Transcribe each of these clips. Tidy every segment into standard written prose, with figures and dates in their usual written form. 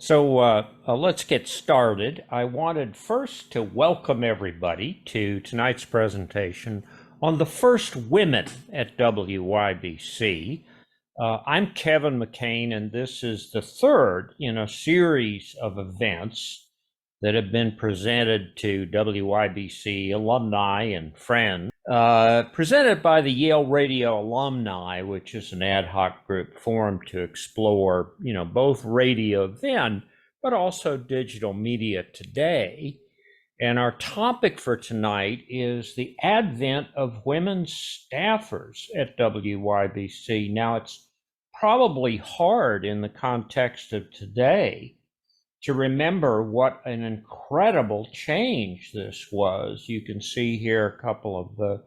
So let's get started. I wanted first to welcome everybody to tonight's presentation on the first women at WYBC. I'm Kevin McCain, and this is the third in a series of events that have been presented to WYBC alumni and friends, presented by the Yale Radio Alumni, which is an ad hoc group formed to explore, both radio then, but also digital media today. And our topic for tonight is the advent of women staffers at WYBC. Now, it's probably hard in the context of today to remember what an incredible change this was. You can see here a couple of the,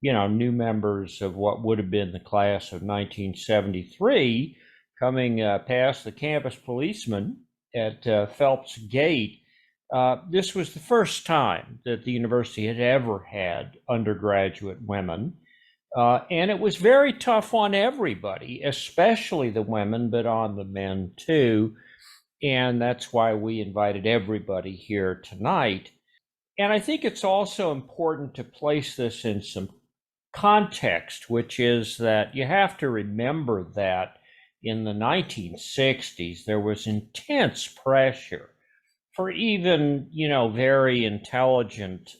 new members of what would have been the class of 1973 coming past the campus policeman at Phelps Gate. This was the first time that the university had ever had undergraduate women. And it was very tough on everybody, especially the women, but on the men too. And that's why we invited everybody here tonight. And I think it's also important to place this in some context, which is that you have to remember that in the 1960s, there was intense pressure for even, very intelligent,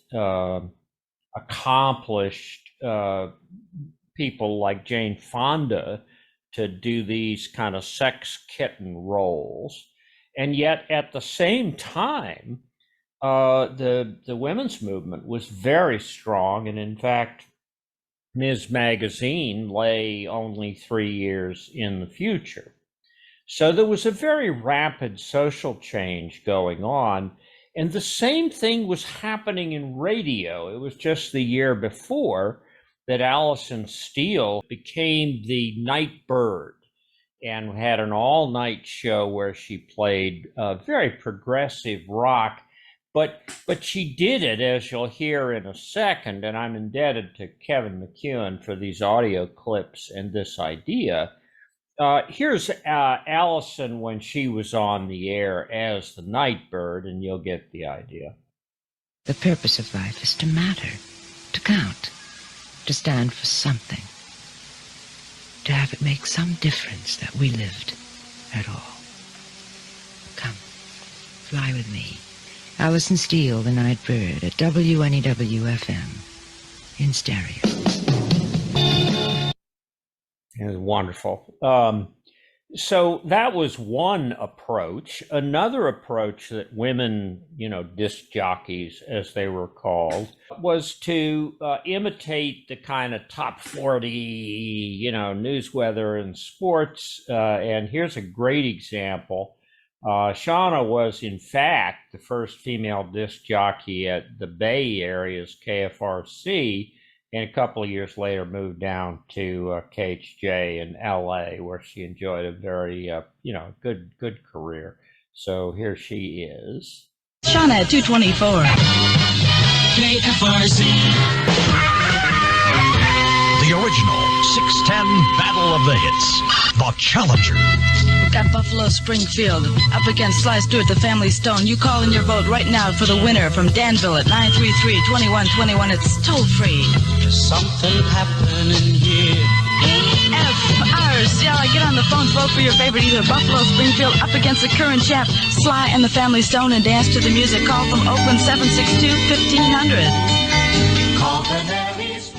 accomplished people like Jane Fonda to do these kind of sex kitten roles. And yet at the same time, the women's movement was very strong. And in fact, Ms. Magazine lay only 3 years in the future. So there was a very rapid social change going on. And the same thing was happening in radio. It was just the year before that Alison Steele became the night bird and had an all-night show where she played very progressive rock, but she did it, as you'll hear in a second, and I'm indebted to Kevin McCune for these audio clips and this idea. Here's Alison when she was on the air as the night bird, and you'll get the idea. The purpose of life is to matter, to count, to stand for something, to have it make some difference that we lived at all. Come, fly with me. Alison Steele, the night bird, at WNEW-FM, in stereo. It was wonderful. So that was one approach. Another approach that women, disc jockeys, as they were called, was to imitate the kind of top 40, news, weather, and sports. And here's a great example. Shauna was, in fact, the first female disc jockey at the Bay Area's KFRC, and a couple of years later moved down to KHJ in LA, where she enjoyed a very, good career. So here she is. Shauna at 224. KFRC. The original 610 Battle of the Hits. The Challenger. We've got Buffalo Springfield up against Sly Stewart, the Family Stone. You call in your vote right now for the winner from Danville at 933-2121. It's toll free. There's something happening here. AFRs. Yeah, get on the phone, vote for your favorite, either Buffalo Springfield up against the current champ, Sly and the Family Stone, and dance to the music. Call from Oakland 762-1500. Call the Marys.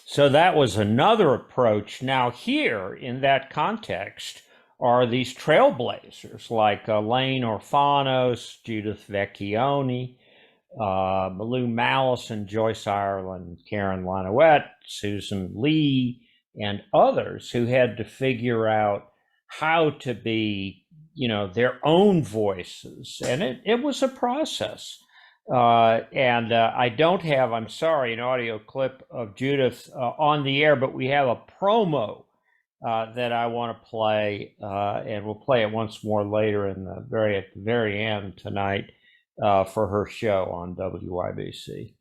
So that was another approach. Now here, in that context, are these trailblazers like Elaine Orfanos, Judith Vecchione, Lou Mallison, Joyce Ireland, Karen Lanouette, Susan Lee, and others who had to figure out how to be, their own voices. And it was a process. I don't have, I'm sorry, an audio clip of Judith on the air, but we have a promo that I want to play, and we'll play it once more later at the very end tonight for her show on WYBC.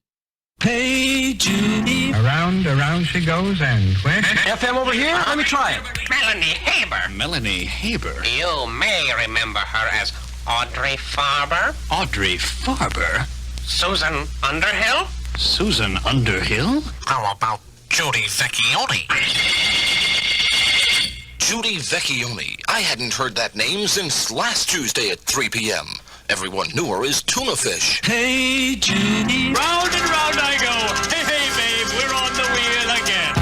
Hey, Judy. Around she goes, and where? FM over here? Let me try it. Melanie, hey, Haber. Melanie Haber? You may remember her as Audrey Farber. Audrey Farber? Susan Underhill. Susan Underhill? How about Judy Vecchione? Judy Vecchione. I hadn't heard that name since last Tuesday at 3 p.m. Everyone knew her as Tuna Fish. Hey, Judy. Round and round I go. Hey, hey, babe, we're on the wheel again.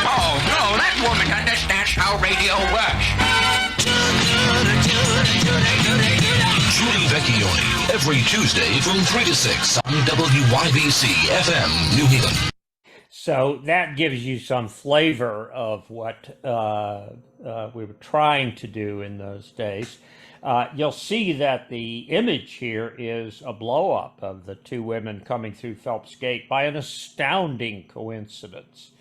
Oh, no, that woman understands how radio works. Judy Vecchione. Every Tuesday from 3 to 6 on WYBC FM, New Haven. So that gives you some flavor of what we were trying to do in those days. You'll see that the image here is a blow-up of the two women coming through Phelps Gate by an astounding coincidence.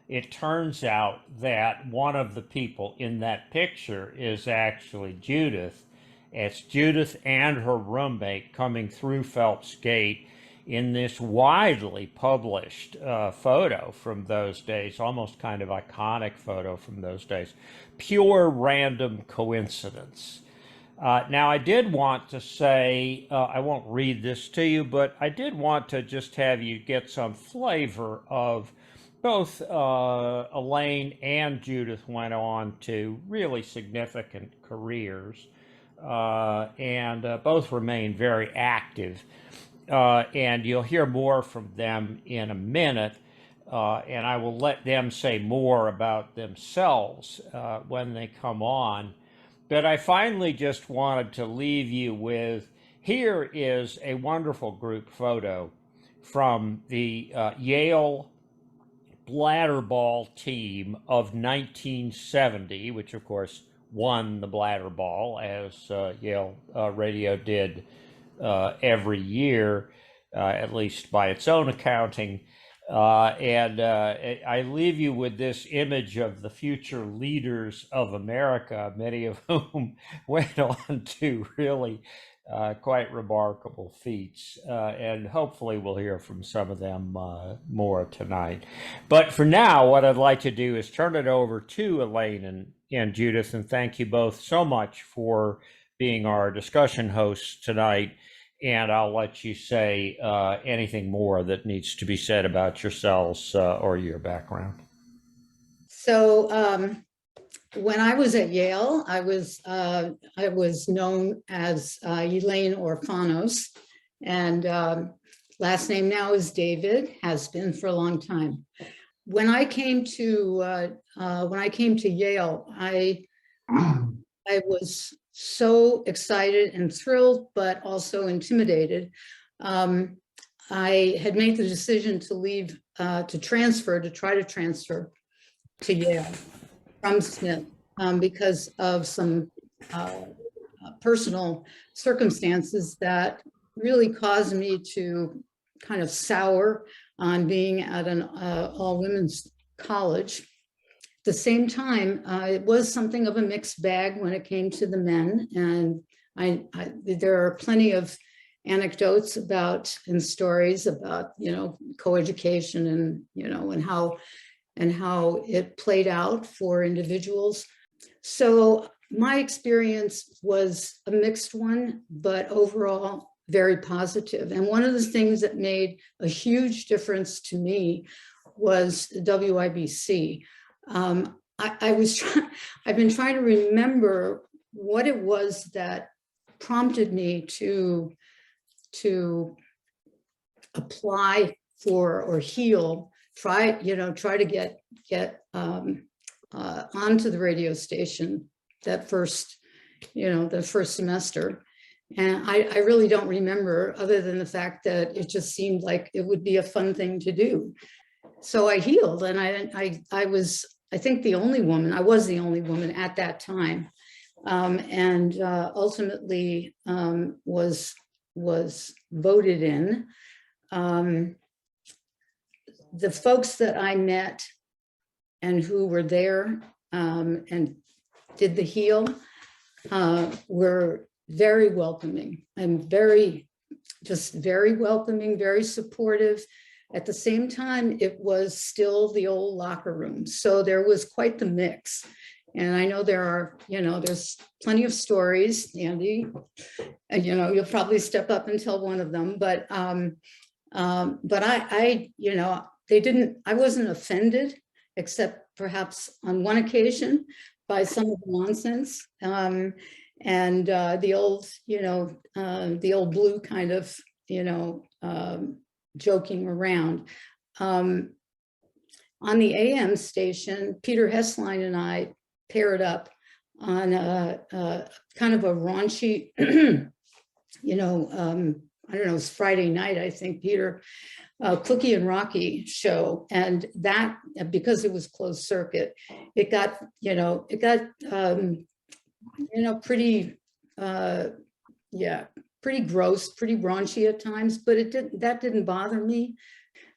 It turns out that one of the people in that picture is actually Judith. It's Judith and her roommate coming through Phelps Gate in this widely published photo from those days, almost kind of iconic photo from those days. Pure random coincidence. Now, I did want to say, I won't read this to you, but I did want to just have you get some flavor of both Elaine and Judith went on to really significant careers, and both remain very active. And you'll hear more from them in a minute, and I will let them say more about themselves when they come on. But I finally just wanted to leave you with, here is a wonderful group photo from the Yale bladder ball team of 1970, which of course won the bladder ball, as Yale Radio did every year, at least by its own accounting. I leave you with this image of the future leaders of America, many of whom went on to really quite remarkable feats. And hopefully we'll hear from some of them more tonight. But for now, what I'd like to do is turn it over to Elaine and Judith, and thank you both so much for being our discussion hosts tonight. And I'll let you say anything more that needs to be said about yourselves or your background. So when I was at Yale, I was known as Elaine Orfanos, and last name now is David, has been for a long time. When I came to Yale, I was so excited and thrilled, but also intimidated. I had made the decision to leave, to try to transfer to Yale from Smith because of some personal circumstances that really caused me to kind of sour on being at an all-women's college. At the same time, it was something of a mixed bag when it came to the men, and there are plenty of anecdotes about and stories about coeducation and how it played out for individuals. So my experience was a mixed one, but overall very positive. And one of the things that made a huge difference to me was WYBC. I've been trying to remember what it was that prompted me to apply for or try to get onto the radio station that first semester. And I really don't remember, other than the fact that it just seemed like it would be a fun thing to do. So I healed, and I was the only woman. I was the only woman at that time, and ultimately was voted in. The folks that I met and who were there and did the heal were very welcoming and very welcoming, very supportive. At the same time, it was still the old locker room. So there was quite the mix. And I know there are, there's plenty of stories, Andy, and, you'll probably step up and tell one of them, but I I wasn't offended, except perhaps on one occasion by some of the nonsense. And the old blue kind of, joking around. On the AM station, Peter Hessline and I paired up on a kind of a raunchy, I don't know, it was Friday night, I think, Peter, Cookie and Rocky show. And that, because it was closed circuit, it got pretty, pretty gross, pretty raunchy at times, but that didn't bother me.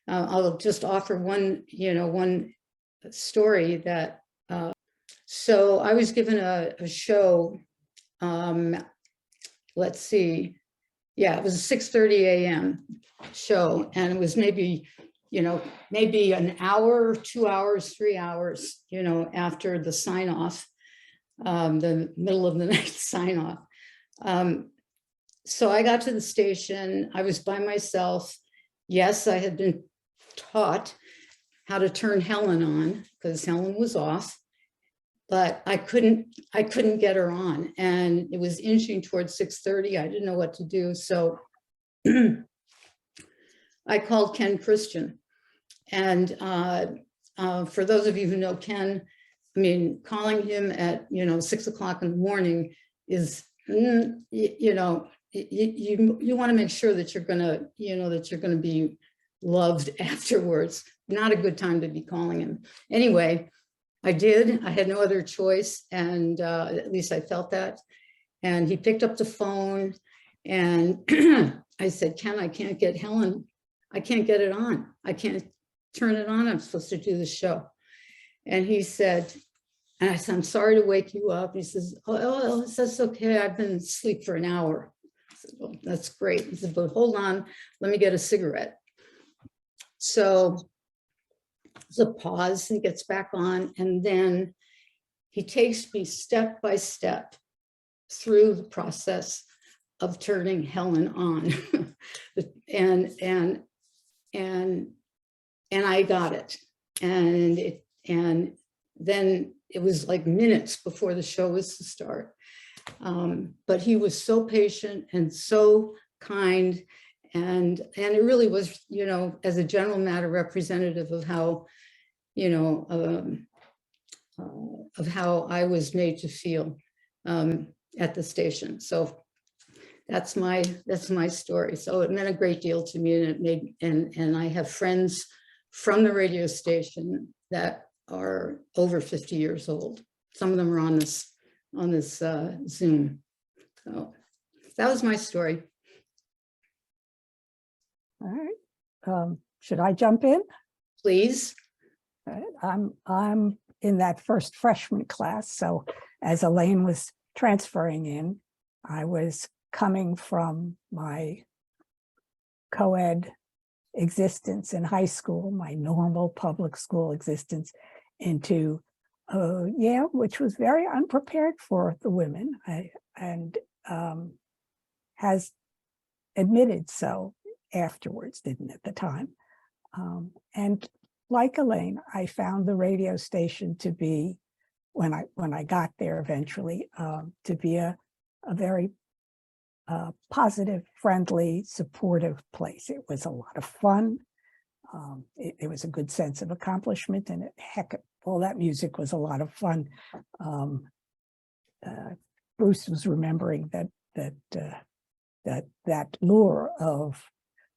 I'll just offer one story that, so I was given a show, let's see, it was a 6:30 a.m. show, and it was maybe an hour, 2 hours, 3 hours, after the sign off, the middle of the night sign off. So I got to the station, I was by myself. Yes, I had been taught how to turn Helen on because Helen was off, but I couldn't get her on, and it was inching towards 6:30. I didn't know what to do. So I called Ken Christian. And for those of you who know Ken, I mean, calling him at, 6 o'clock in the morning is, you want to make sure that you're going to, that you're going to be loved afterwards. Not a good time to be calling him. Anyway, I did. I had no other choice. And at least I felt that. And he picked up the phone and I said, Ken, I can't get Helen. I can't get it on. I can't turn it on. I'm supposed to do the show. And he said, and I said, I'm sorry to wake you up. He says, oh, that's okay. I've been asleep for an hour. I said, well, that's great. He said, but hold on, let me get a cigarette. So there's a pause, he gets back on, and then he takes me step by step through the process of turning Helen on. and I got it. And then it was like minutes before the show was to start. But he was so patient and so kind. And it really was, as a general matter, representative of how, of how I was made to feel at the station. So that's my story. So it meant a great deal to me, and it made, and I have friends from the radio station that are over 50 years old. Some of them are on this Zoom. So that was my story. All right. Should I jump in? Please. All right. I'm in that first freshman class. So as Elaine was transferring in, I was coming from my co-ed existence in high school, my normal public school existence, into Yale, which was very unprepared for the women, and has admitted so afterwards, didn't at the time. And like Elaine, I found the radio station to be, when I got there eventually, to be a very positive, friendly, supportive place. It was a lot of fun. It was a good sense of accomplishment, and all that music was a lot of fun. Bruce was remembering that lure of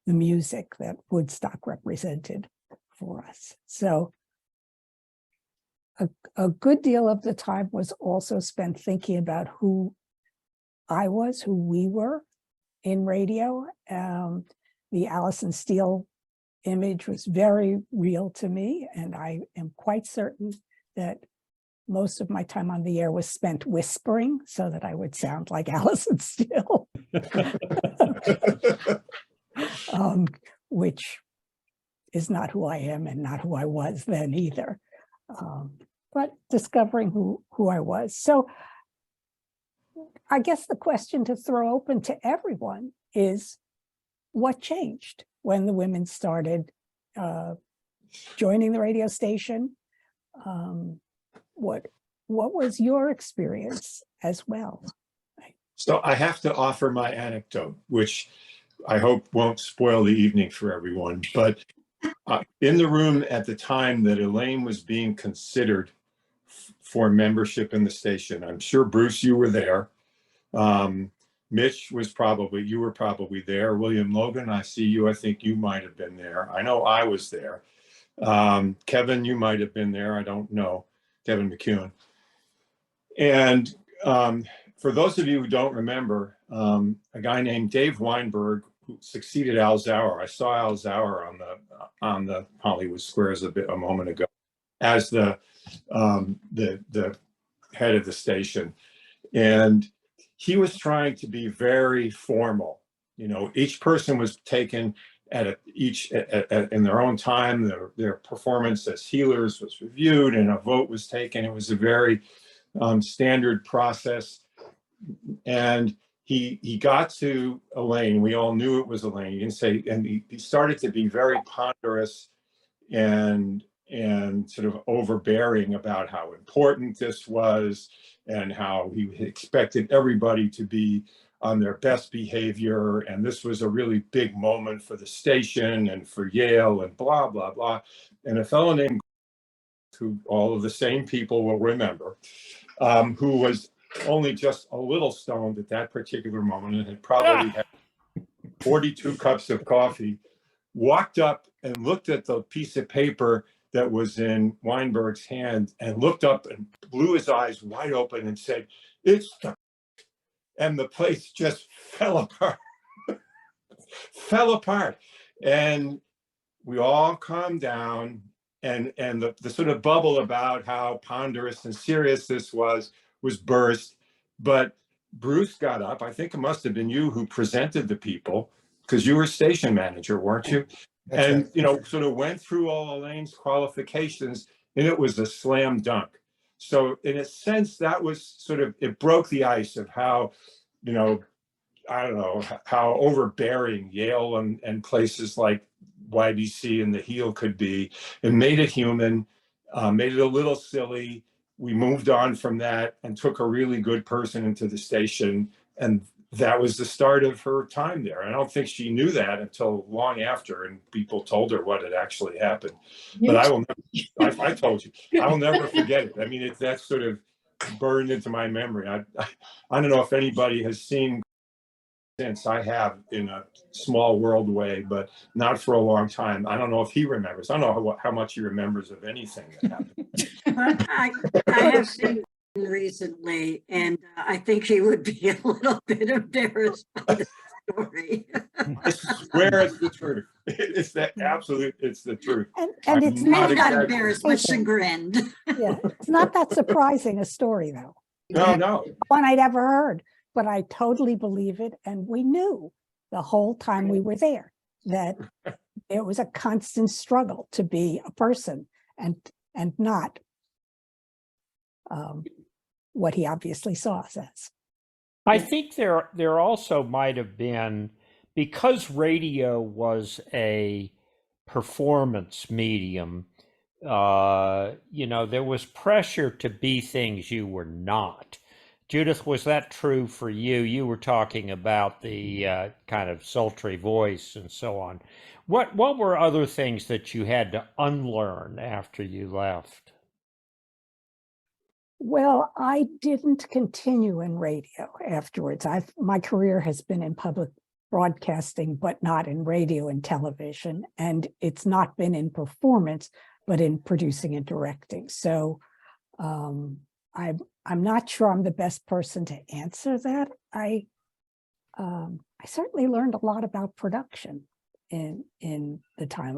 the music that Woodstock represented for us. So a good deal of the time was also spent thinking about who I was, who we were in radio. The Alison Steele image was very real to me, and I am quite certain that most of my time on the air was spent whispering so that I would sound like Alison Steele, which is not who I am and not who I was then either. but discovering who I was. So I guess the question to throw open to everyone is, what changed when the women started joining the radio station? What was your experience as well? So I have to offer my anecdote, which I hope won't spoil the evening for everyone. But in the room at the time that Elaine was being considered for membership in the station, I'm sure, Bruce, you were there. Mitch you were probably there. William Logan, I see you. I think you might have been there. I know I was there. Kevin, you might have been there. I don't know. Kevin McCune. And for those of you who don't remember, a guy named Dave Weinberg, who succeeded Al Zauer. I saw Al Zauer on the Hollywood Squares a moment ago as the head of the station. And he was trying to be very formal. You know, each person was taken in their own time. Their performance as healers was reviewed, and a vote was taken. It was a very standard process. And he got to Elaine. We all knew it was Elaine. And he started to be very ponderous and sort of overbearing about how important this was, and how he expected everybody to be on their best behavior. And this was a really big moment for the station and for Yale and blah, blah, blah. And a fellow named, who all of the same people will remember, who was only just a little stoned at that particular moment and had probably had 42 cups of coffee, walked up and looked at the piece of paper that was in Weinberg's hand and looked up and blew his eyes wide open and said, "It's the," and the place just fell apart, fell apart. And we all calmed down, and the sort of bubble about how ponderous and serious this was burst. But Bruce got up. I think it must have been you who presented the people, because you were station manager, weren't you? That's and, right. You know, sort of went through all Elaine's qualifications, and it was a slam dunk. So in a sense, that was sort of, it broke the ice of how, you know, I don't know, how overbearing Yale and places like YBC and the Heel could be, and made it human, made it a little silly. We moved on from that and took a really good person into the station. And that was the start of her time there. I don't think she knew that until long after, and people told her what had actually happened. But I told you, I will never forget it. I mean, that's sort of burned into my memory. I don't know if anybody has seen since. I have, in a small world way, but not for a long time. I don't know if he remembers. I don't know how much he remembers of anything that happened. I have seen him recently, and I think he would be a little bit embarrassed by the story. I swear it's the truth. It's the truth. And it's not embarrassed, but chagrined. Yeah, it's not that surprising a story, though. No. One I'd ever heard, but I totally believe it. And we knew the whole time we were there that it was a constant struggle to be a person and not what he obviously saw us as. I think there also might have been, because radio was a performance medium, you know, there was pressure to be things you were not. Judith, was that true for you? You were talking about the kind of sultry voice and so on. What were other things that you had to unlearn after you left? Well, I didn't continue in radio afterwards. My career has been in public broadcasting, but not in radio and television. And it's not been in performance, but in producing and directing. So I'm not sure I'm the best person to answer that. I certainly learned a lot about production in the time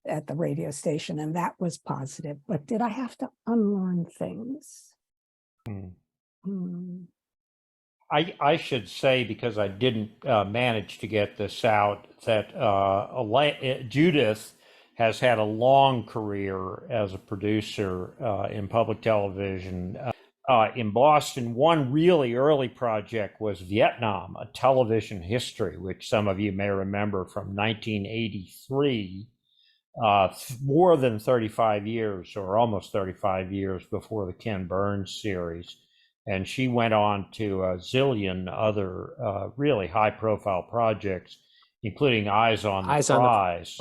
at the radio station, and that was positive. But did I have to unlearn things? I should say, because I didn't manage to get this out, that Judith has had a long career as a producer in public television. In Boston, one really early project was Vietnam, a television history, which some of you may remember from 1983, more than 35 years or almost 35 years before the Ken Burns series. And she went on to a zillion other really high-profile projects, including Eyes on the Prize.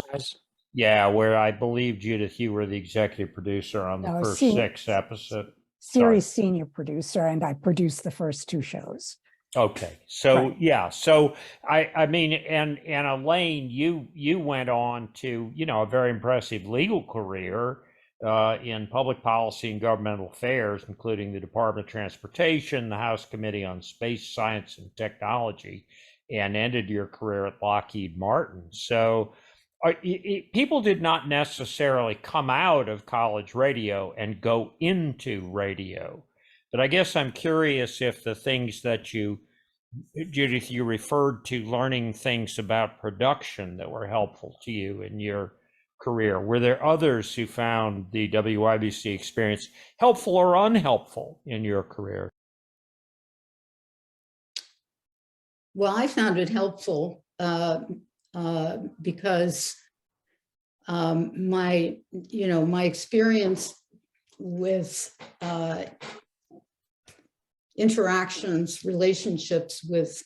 Yeah, where I believe, Judith, you were the executive producer on the first 6 episodes. Series senior producer, and I produced the first 2 shows. Okay, so yeah, so I mean, and Elaine, you went on to, you know, a very impressive legal career in public policy and governmental affairs, including the Department of Transportation, the House Committee on Space, Science, and Technology, and ended your career at Lockheed Martin. So people did not necessarily come out of college radio and go into radio. But I guess I'm curious if the things that you, Judith, you referred to learning things about production that were helpful to you in your career. Were there others who found the WYBC experience helpful or unhelpful in your career? Well, I found it helpful because my experience with interactions, relationships with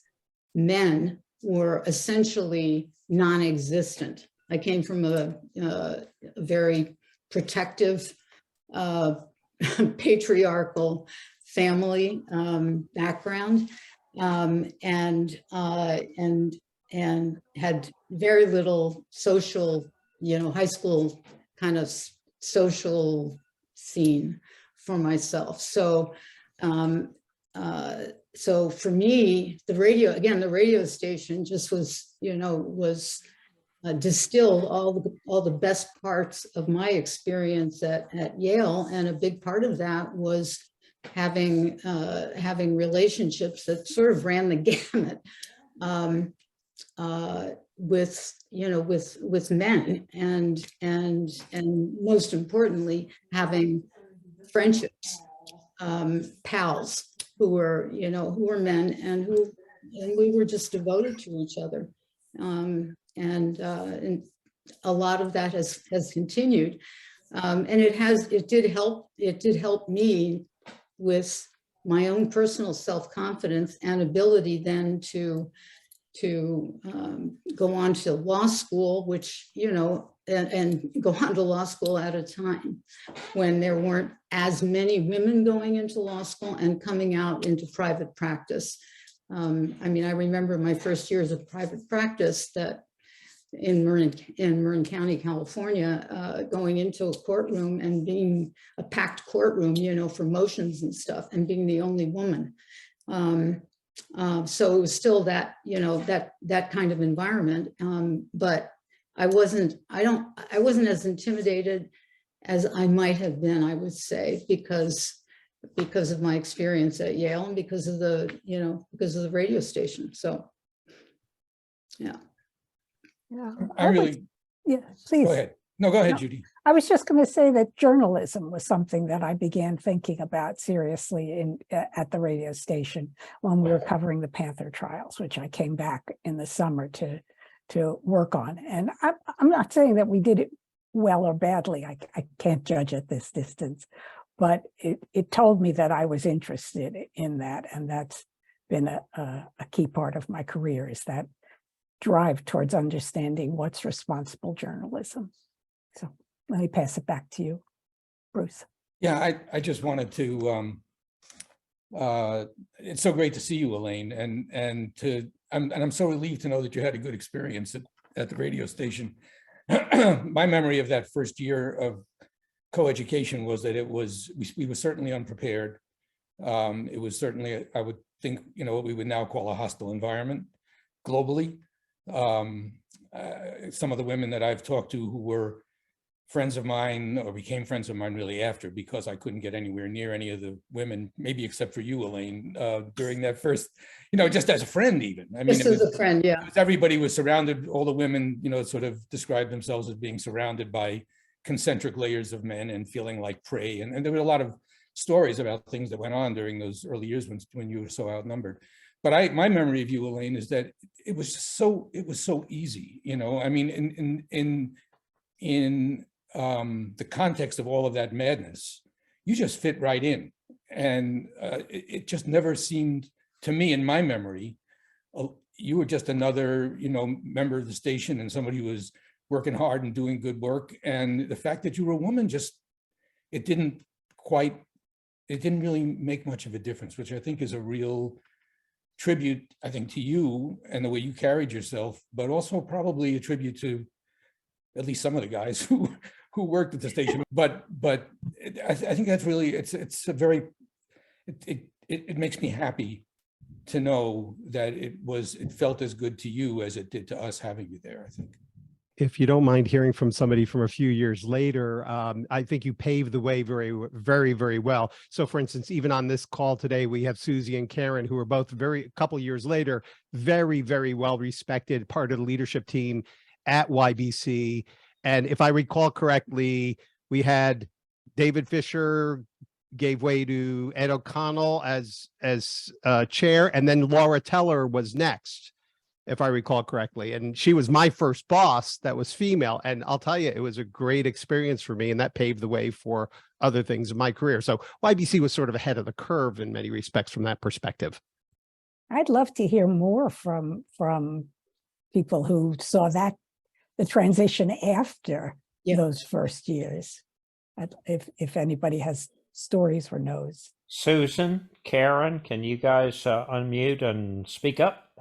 men were essentially non-existent. I came from a very protective, patriarchal family background, and had very little social, high school kind of social scene for myself. So so for me, the radio station just was, distilled all the best parts of my experience at Yale, and a big part of that was having relationships that sort of ran the gamut with men, and most importantly, having friendships, pals who were men, and we were just devoted to each other. And a lot of that has continued, and it did help me with my own personal self-confidence and ability then to go on to law school, which and go on to law school at a time when there weren't as many women going into law school and coming out into private practice. I mean, I remember my first years of private practice that in Marin County, California, going into a courtroom and being a packed courtroom, for motions and stuff, and being the only woman. So it was still that, that kind of environment. But I wasn't as intimidated as I might have been, I would say, because of my experience at Yale and because of the radio station. So, yeah. Yeah, please. Go ahead. No, go ahead, Judy. I was just going to say that journalism was something that I began thinking about seriously at the radio station when we were covering the Panther trials, which I came back in the summer to work on. And I'm not saying that we did it well or badly. I can't judge at this distance, but it told me that I was interested in that, and that's been a key part of my career, is that drive towards understanding what's responsible journalism. So let me pass it back to you, Bruce. Yeah, I just wanted to, it's so great to see you, Elaine, and I'm so relieved to know that you had a good experience at the radio station. My memory of that first year of co-education was that we were certainly unprepared. It was certainly, I would think, what we would now call a hostile environment globally. Some of the women that I've talked to who were friends of mine, or became friends of mine really after, because I couldn't get anywhere near any of the women, maybe except for you, Elaine, during that first, just as a friend even. I mean, Just as a friend, yeah. Everybody was surrounded, all the women, sort of described themselves as being surrounded by concentric layers of men and feeling like prey. And there were a lot of stories about things that went on during those early years when you were so outnumbered. But my memory of you, Elaine, is that it was so easy, I mean, in the context of all of that madness, you just fit right in. And it just never seemed to me, in my memory, you were just another, member of the station and somebody who was working hard and doing good work. And the fact that you were a woman, it didn't really make much of a difference, which I think is a real tribute, I think, to you and the way you carried yourself, but also probably a tribute to at least some of the guys who worked at the station. But I think that's really, it's a very, it makes me happy to know that it felt as good to you as it did to us having you there, I think. If you don't mind hearing from somebody from a few years later, I think you paved the way very, very well. So for instance, even on this call today, we have Susie and Karen, who are both a couple years later, very, very well respected, part of the leadership team at YBC. And if I recall correctly, we had David Fisher gave way to Ed O'Connell as chair, and then Laura Teller was next, if I recall correctly. And she was my first boss that was female. And I'll tell you, it was a great experience for me, and that paved the way for other things in my career. So YBC was sort of ahead of the curve in many respects from that perspective. I'd love to hear more from people who saw the transition after those first years, if anybody has stories or knows. Susan, Karen, can you guys unmute and speak up?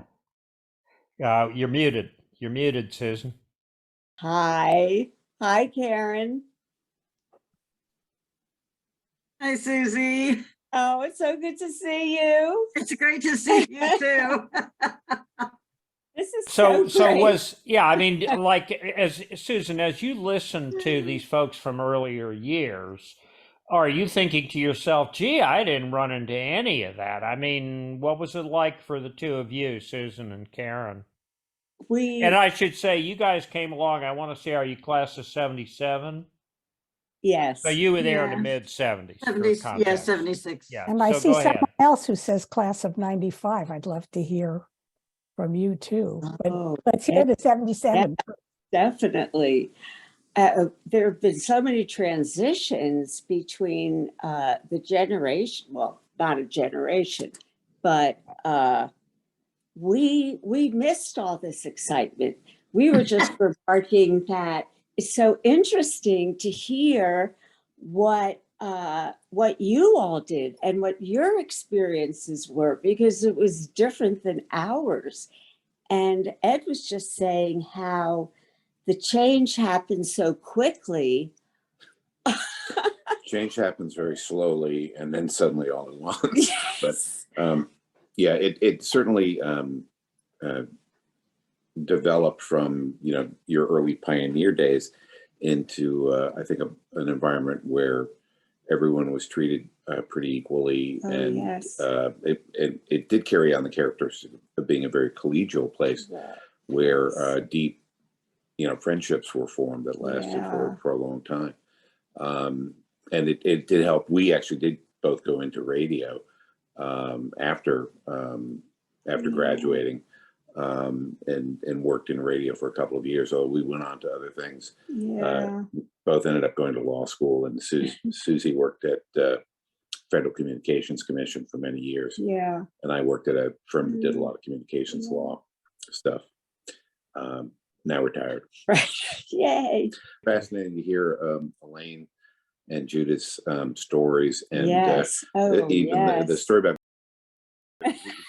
You're muted. You're muted, Susan. Hi, Karen. Hi, Susie. Oh, it's so good to see you. It's great to see you too. This is so great. I mean, like, as Susan, as you listen to these folks from earlier years, are you thinking to yourself, gee, I didn't run into any of that? I mean, what was it like for the two of you, Susan and Karen? And I should say, you guys came along, I want to say, are you class of 77? Yes. So you were there in the mid 70s. 76. Yeah. And I see someone else who says class of 95. I'd love to hear from you too. But let's hear the 77. Definitely. There have been so many transitions between the generation, well, not a generation, but we missed all this excitement. We were just remarking that it's so interesting to hear what you all did and what your experiences were, because it was different than ours. And Ed was just saying how the change happened so quickly. Change happens very slowly and then suddenly all at once. Yes. But yeah, it certainly developed from your early pioneer days into I think an environment where everyone was treated pretty equally, and yes. It did carry on the characteristics of being a very collegial place, where deep friendships were formed that lasted for a long time. And it did help. We actually did both go into radio after graduating, and worked in radio for a couple of years. So we went on to other things. Both ended up going to law school, and Susie worked at Federal Communications Commission for many years. Yeah. And I worked at a firm that did a lot of communications law stuff. Now retired. Right. Yay. Fascinating to hear Elaine and Judith's stories, and even the story about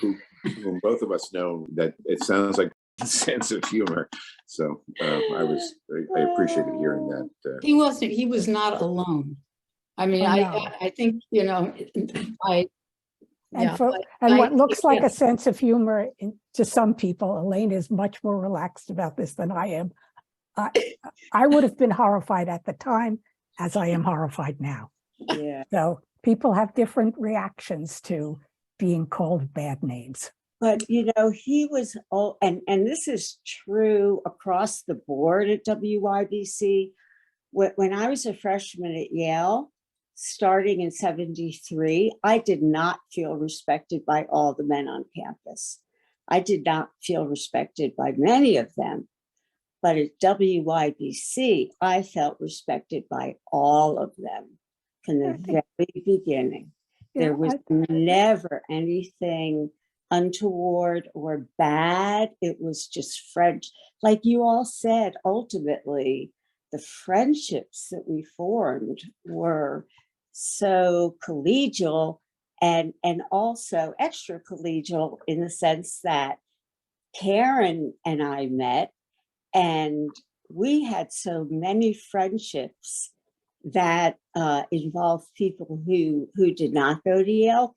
whom both of us know that it sounds like a sense of humor. So I appreciated hearing that. He was not alone. I mean, I think, what looks like a sense of humor to some people, Elaine is much more relaxed about this than I am. I would have been horrified at the time as I am horrified now. Yeah. So people have different reactions to being called bad names. But, he was, and this is true across the board at WYBC. When I was a freshman at Yale, starting in '73, I did not feel respected by all the men on campus. I did not feel respected by many of them. But at WYBC, I felt respected by all of them from the very beginning. There was never anything untoward or bad. It was just friends. Like you all said, ultimately, the friendships that we formed were so collegial and also extra collegial in the sense that Karen and I met, and we had so many friendships that involved people who did not go to Yale,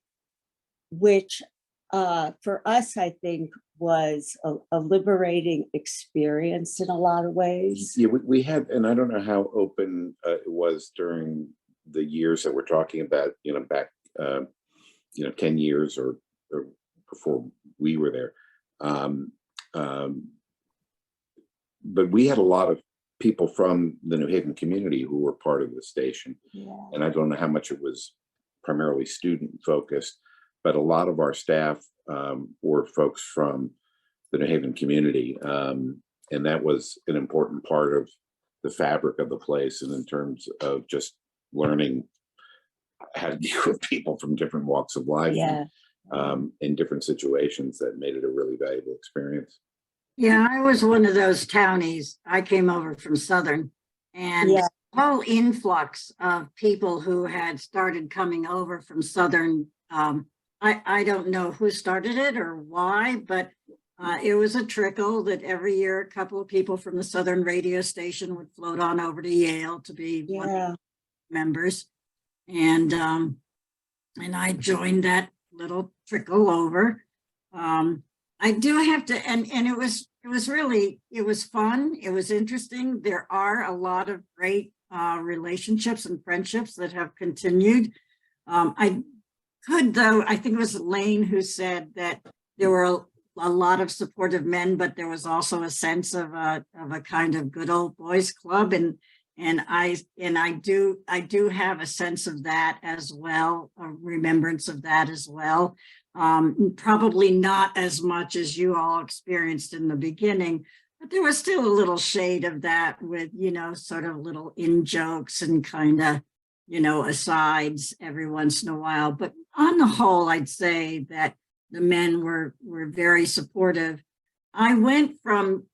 which for us, I think, was a liberating experience in a lot of ways. Yeah, we had, and I don't know how open it was during the years that we're talking about, back, 10 years or before we were there. But we had a lot of people from the New Haven community who were part of the station. Yeah. And I don't know how much it was primarily student focused, but a lot of our staff were folks from the New Haven community. And that was an important part of the fabric of the place. And in terms of just learning how to deal with people from different walks of life, Yeah. in different situations, that made it a really valuable experience. Yeah, I was one of those townies. I came over from Southern, and Yeah. the whole influx of people who had started coming over from Southern. I don't know who started it or why, but it was a trickle that every year a couple of people from the Southern radio station would float on over to Yale to be one of the members. And I joined that little trickle over. I do have to, and it was fun. It was interesting. There are a lot of great relationships and friendships that have continued. I think it was Elaine who said that there were a lot of supportive men, but there was also a sense of a kind of good old boys club. And I do have a sense of that as well, a remembrance of that as well. Probably not as much as you all experienced in the beginning, but there was still a little shade of that with, sort of little in jokes and kind of, asides every once in a while. But on the whole, I'd say that the men were very supportive. I went from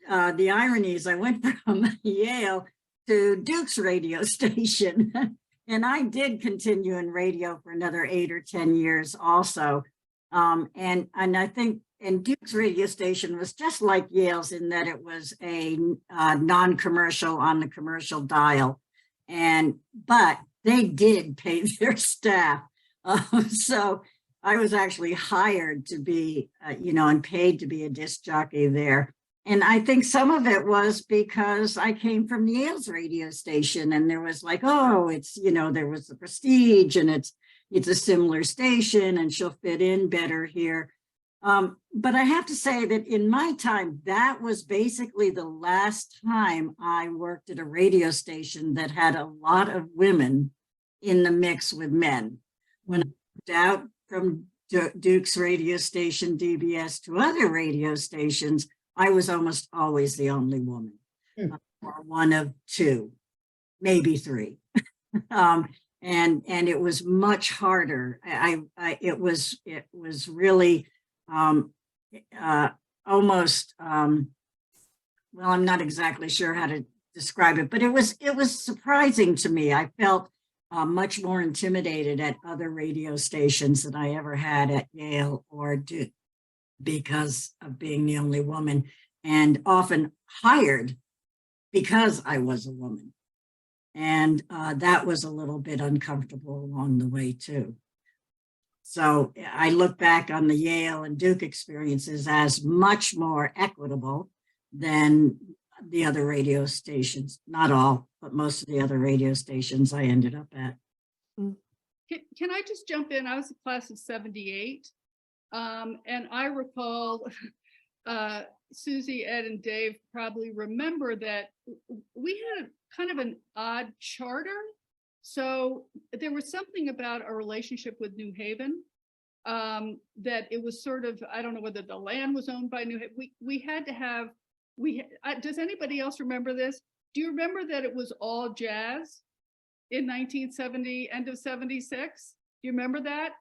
the ironies, I went from Yale to Duke's radio station. And I did continue in radio for another 8 or 10 years also. And I think, and Duke's radio station was just like Yale's in that it was a non-commercial on the commercial dial. But they did pay their staff. So I was actually hired to be, and paid to be a disc jockey there. And I think some of it was because I came from Yale's radio station, and there was like, oh, it's, there was the prestige, and it's a similar station, and she'll fit in better here. But I have to say that in my time, that was basically the last time I worked at a radio station that had a lot of women in the mix with men. When I moved out from Duke's radio station, DBS, to other radio stations, I was almost always the only woman, or one of two, maybe three. And it was much harder. It was really almost, well, I'm not exactly sure how to describe it, but it was surprising to me. I felt much more intimidated at other radio stations than I ever had at Yale or Duke, because of being the only woman, and often hired because I was a woman. And that was a little bit uncomfortable along the way too. So I look back on the Yale and Duke experiences as much more equitable than the other radio stations, not all, but most of the other radio stations I ended up at. Can I just jump in? I was a class of 78. And I recall Susie, Ed, and Dave probably remember that we had kind of an odd charter. So there was something about our relationship with New Haven that it was sort of, I don't know whether the land was owned by New Haven. We had to have, does anybody else remember this? Do you remember that it was all jazz in 1970, end of 76? Do you remember that?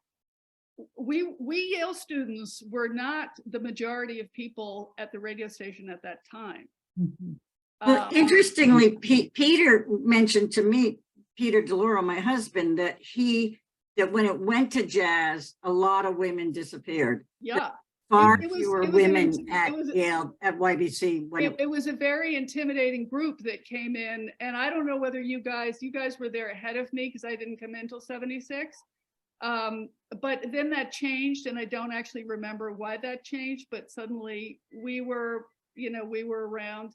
We Yale students were not the majority of people at the radio station at that time. Well, interestingly, Peter mentioned to me, Peter DeLauro, my husband, that when it went to jazz, a lot of women disappeared. Yeah. Far fewer women at Yale, at YBC. It was a very intimidating group that came in. And I don't know whether you guys were there ahead of me because I didn't come in until 76. But then that changed, and I don't actually remember why that changed, but suddenly we were around.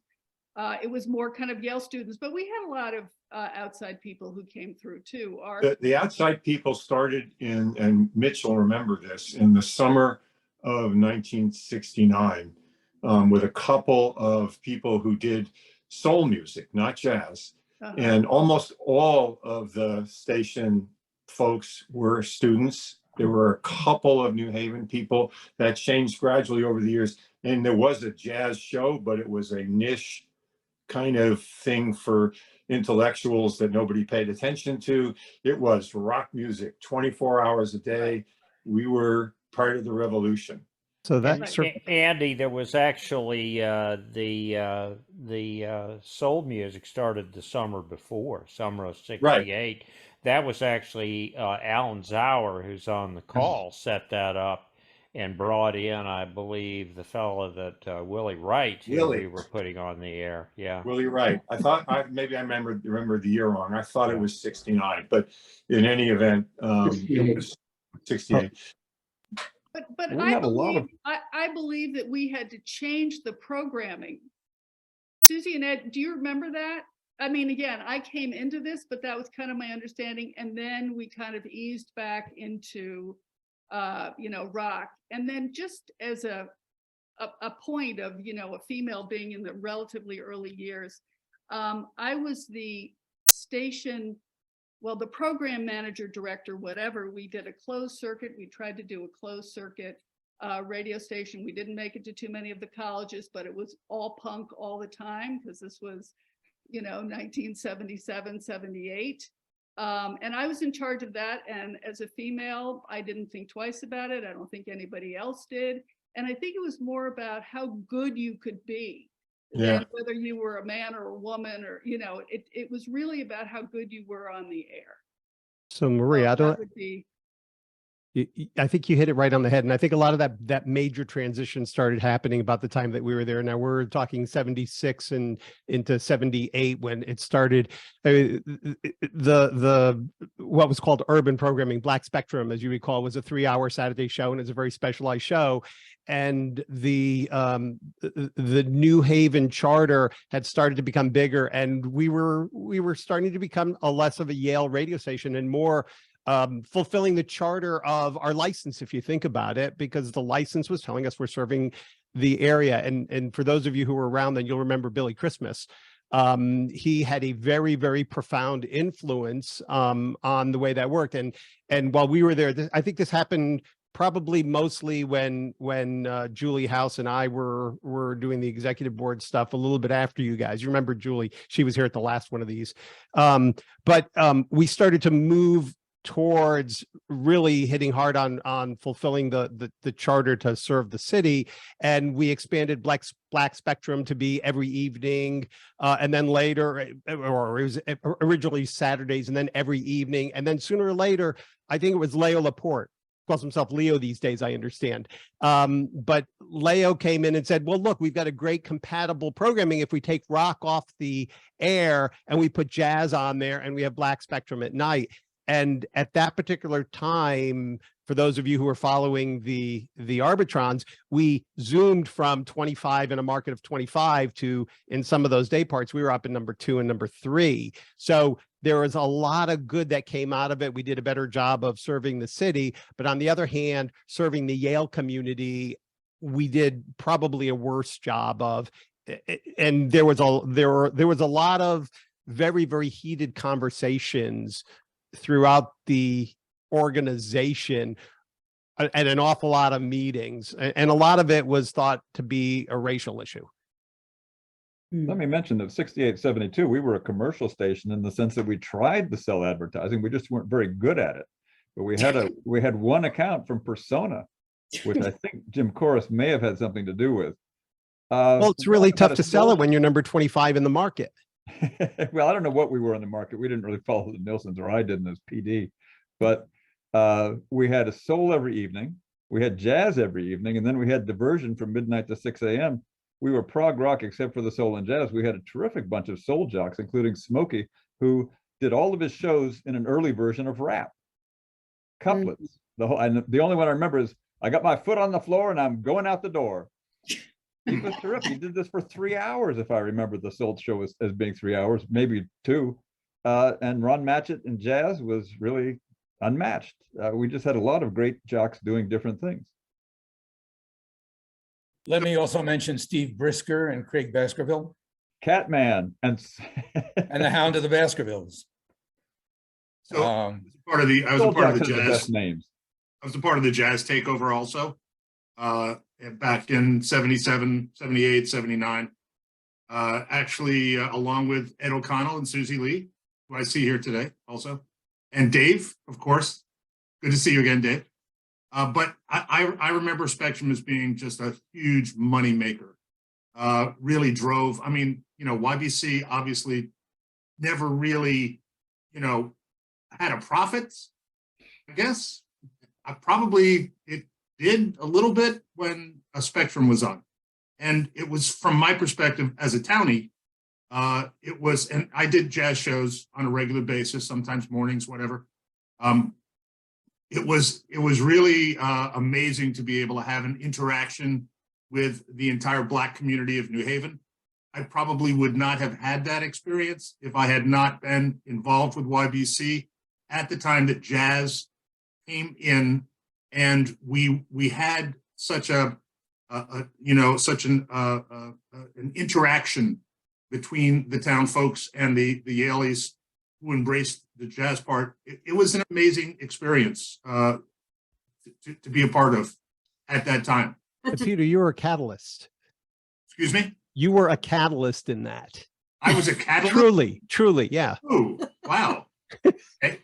It was more kind of Yale students, but we had a lot of outside people who came through too. The outside people started in, and Mitch will remember this, in the summer of 1969 with a couple of people who did soul music, not jazz. And almost all of the station folks were students. There were a couple of New Haven people. That changed gradually over the years. And there was a jazz show, but it was a niche kind of thing for intellectuals that nobody paid attention to. It was rock music 24 hours a day. We were part of the revolution. So that's Andy, there was actually the soul music started the summer before, summer of '68. Right. That was actually Alan Zauer, who's on the call, set that up and brought in, I believe, the fellow that Willie Wright, who we were putting on the air. Yeah, Willie Wright. I thought maybe I remember the year wrong. I thought it was '69, but in any event, it was '68. But I believe that we had to change the programming. Susie and Ed, do you remember that? I mean, again, I came into this, but that was kind of my understanding. And then we kind of eased back into, rock. And then just as a point of, a female being in the relatively early years, I was the station, the program manager, director, whatever. We did a closed circuit. We tried to do a closed circuit radio station. We didn't make it to too many of the colleges, but it was all punk all the time because this was 1977, 78. And I was in charge of that. And as a female, I didn't think twice about it. I don't think anybody else did. And I think it was more about how good you could be than whether you were a man or a woman or, it was really about how good you were on the air. So Maria, I think you hit it right on the head. And I think a lot of that major transition started happening about the time that we were there. Now we're talking 76 and into 78 when it started. The what was called urban programming, Black Spectrum, as you recall, was a 3-hour Saturday show, and it's a very specialized show. And the New Haven charter had started to become bigger, and we were starting to become a less of a Yale radio station and more fulfilling the charter of our license, if you think about it, because the license was telling us we're serving the area. And for those of you who were around then, you'll remember Billy Christmas. He had a very, very profound influence on the way that worked. And while we were there, I think this happened probably mostly when Julie House and I were doing the executive board stuff a little bit after you guys. You remember Julie? She was here at the last one of these. But we started to move towards really hitting hard on fulfilling the charter to serve the city, and we expanded Black Spectrum to be every evening, and then later, or it was originally Saturdays, and then every evening, and then sooner or later, I think it was Leo Laporte. Calls himself Leo these days, I understand. But Leo came in and said, well, look, we've got a great compatible programming if we take rock off the air and we put jazz on there and we have Black Spectrum at night. And at that particular time, for those of you who are following the Arbitrons, we zoomed from 25 in a market of 25 to, in some of those day parts, we were up in number 2 and number 3. So there was a lot of good that came out of it. We did a better job of serving the city, but on the other hand, serving the Yale community, we did probably a worse job of. And there was a lot of very, very heated conversations throughout the organization and an awful lot of meetings, and a lot of it was thought to be a racial issue. Let me mention that 68, 72, we were a commercial station in the sense that we tried to sell advertising. We just weren't very good at it. But we had one account from Persona, which I think Jim Corus may have had something to do with. Well, it's really tough to sell it when you're number 25 in the market. Well, I don't know what we were in the market. We didn't really follow the Nielsen's, or I didn't as PD. But we had a soul every evening. We had jazz every evening. And then we had diversion from midnight to 6 a.m. We were prog rock except for the soul and jazz. We had a terrific bunch of soul jocks, including Smokey, who did all of his shows in an early version of rap. Couplets. The only one I remember is, I got my foot on the floor and I'm going out the door. He was terrific. He did this for 3 hours, if I remember the soul show as being 3 hours, maybe 2. And Ron Matchett in jazz was really unmatched. We just had a lot of great jocks doing different things. Let me also mention Steve Brisker and Craig Baskerville. Catman and the Hound of the Baskervilles. So I was a part of the jazz names. I was a part of the jazz takeover also, back in 77, 78, 79. Actually, along with Ed O'Connell and Susie Lee, who I see here today also. And Dave, of course. Good to see you again, Dave. But I remember Spectrum as being just a huge money maker. Really drove, I mean, YBC obviously never really, had a profit, I guess. It did a little bit when a Spectrum was on. And it was, from my perspective as a townie, it was, and I did jazz shows on a regular basis, sometimes mornings, whatever. It was really amazing to be able to have an interaction with the entire Black community of New Haven. I probably would not have had that experience if I had not been involved with YBC at the time that jazz came in, and we had such an interaction between the town folks and the Yaleys who embraced the jazz part. It was an amazing experience to be a part of at that time. But Peter, you were a catalyst. Excuse me? You were a catalyst in that. I was a catalyst? Truly, yeah. Oh, wow. Okay.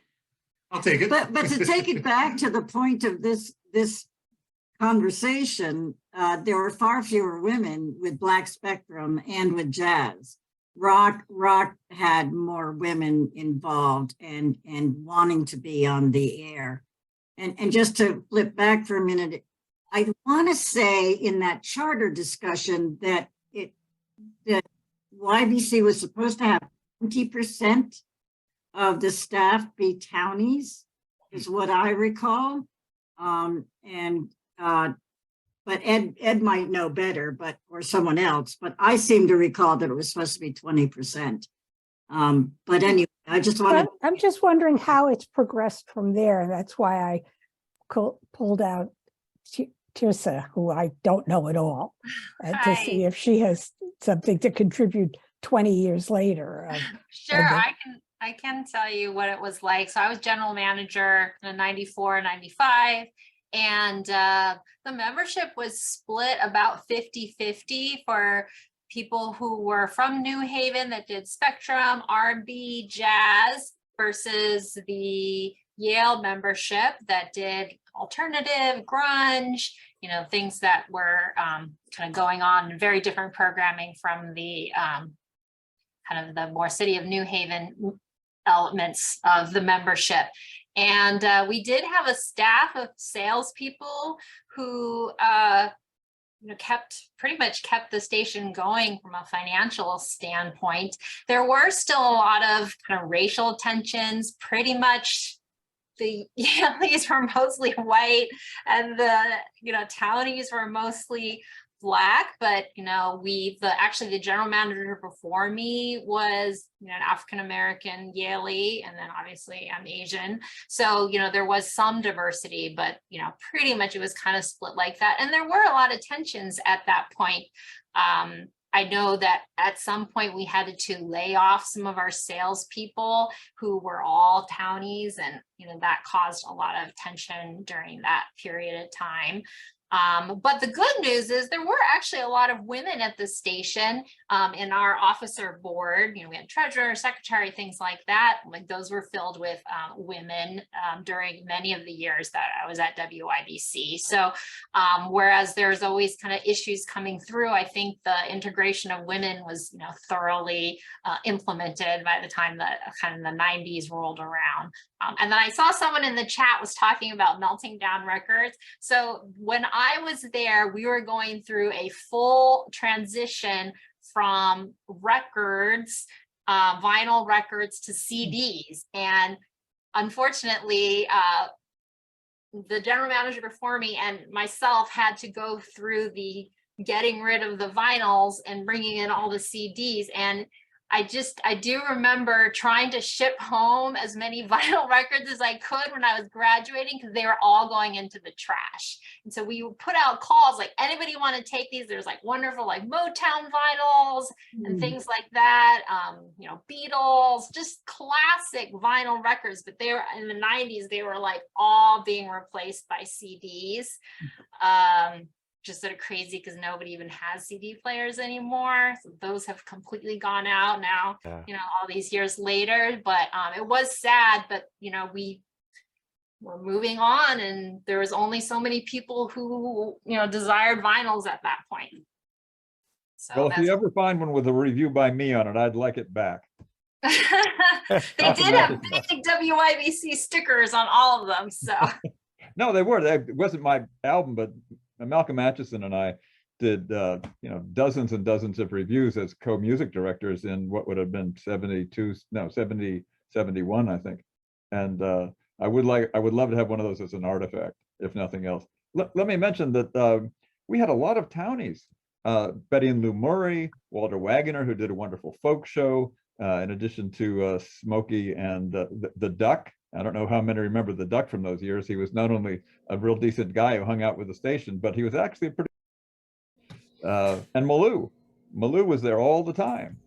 I'll take it. But to take it back to the point of this conversation, there were far fewer women with Black Spectrum and with jazz. Rock had more women involved and wanting to be on the air. And just to flip back for a minute, I want to say in that charter discussion that YBC was supposed to have 20% of the staff be townies, is what I recall. But Ed might know better, or someone else, but I seem to recall that it was supposed to be 20%. But anyway, I'm just wondering how it's progressed from there. That's why I pulled out Tirsa, who I don't know at all, to see if she has something to contribute 20 years later. Sure, I can tell you what it was like. So I was general manager in 94, 95. And the membership was split about 50-50 for people who were from New Haven that did Spectrum, R&B, jazz, versus the Yale membership that did alternative, grunge, things that were kind of going on in very different programming from the kind of the more city of New Haven elements of the membership. And we did have a staff of salespeople who pretty much kept the station going from a financial standpoint. There were still a lot of kind of racial tensions. Pretty much the Yaleys were mostly white and the, townies were mostly Black, but actually the general manager before me was an African-American Yalie, and then obviously I'm Asian. So, there was some diversity, but pretty much it was kind of split like that. And there were a lot of tensions at that point. I know that at some point we had to lay off some of our salespeople who were all townies, and that caused a lot of tension during that period of time. But the good news is there were actually a lot of women at the station in our officer board. We had treasurer, secretary, things like that. Like those were filled with women during many of the years that I was at WYBC. So whereas there's always kind of issues coming through, I think the integration of women was thoroughly implemented by the time that kind of the 90s rolled around. And then I saw someone in the chat was talking about melting down records. So when I was there, we were going through a full transition from records, vinyl records, to CDs. And unfortunately, the general manager before me and myself had to go through the getting rid of the vinyls and bringing in all the CDs. And I do remember trying to ship home as many vinyl records as I could when I was graduating, because they were all going into the trash. And so we would put out calls like, anybody want to take these? There's like wonderful like Motown vinyls and things like that. Beatles, just classic vinyl records. But they were in the 90s, they were like all being replaced by CDs. Just sort of crazy because nobody even has CD players anymore. So those have completely gone out now, all these years later. But it was sad, but we were moving on, and there was only so many people who desired vinyls at that point. So well, if you ever find one with a review by me on it, I'd like it back. They did have big WYBC stickers on all of them. So no, they were. It wasn't my album, but Malcolm Atchison and I did, dozens and dozens of reviews as co-music directors in what would have been 71, I think. And I would love to have one of those as an artifact, if nothing else. Let me mention that we had a lot of townies. Betty and Lou Murray, Walter Wagoner, who did a wonderful folk show, in addition to Smokey and the Duck. I don't know how many remember the Duck from those years. He was not only a real decent guy who hung out with the station, but he was actually a pretty, and Malou was there all the time.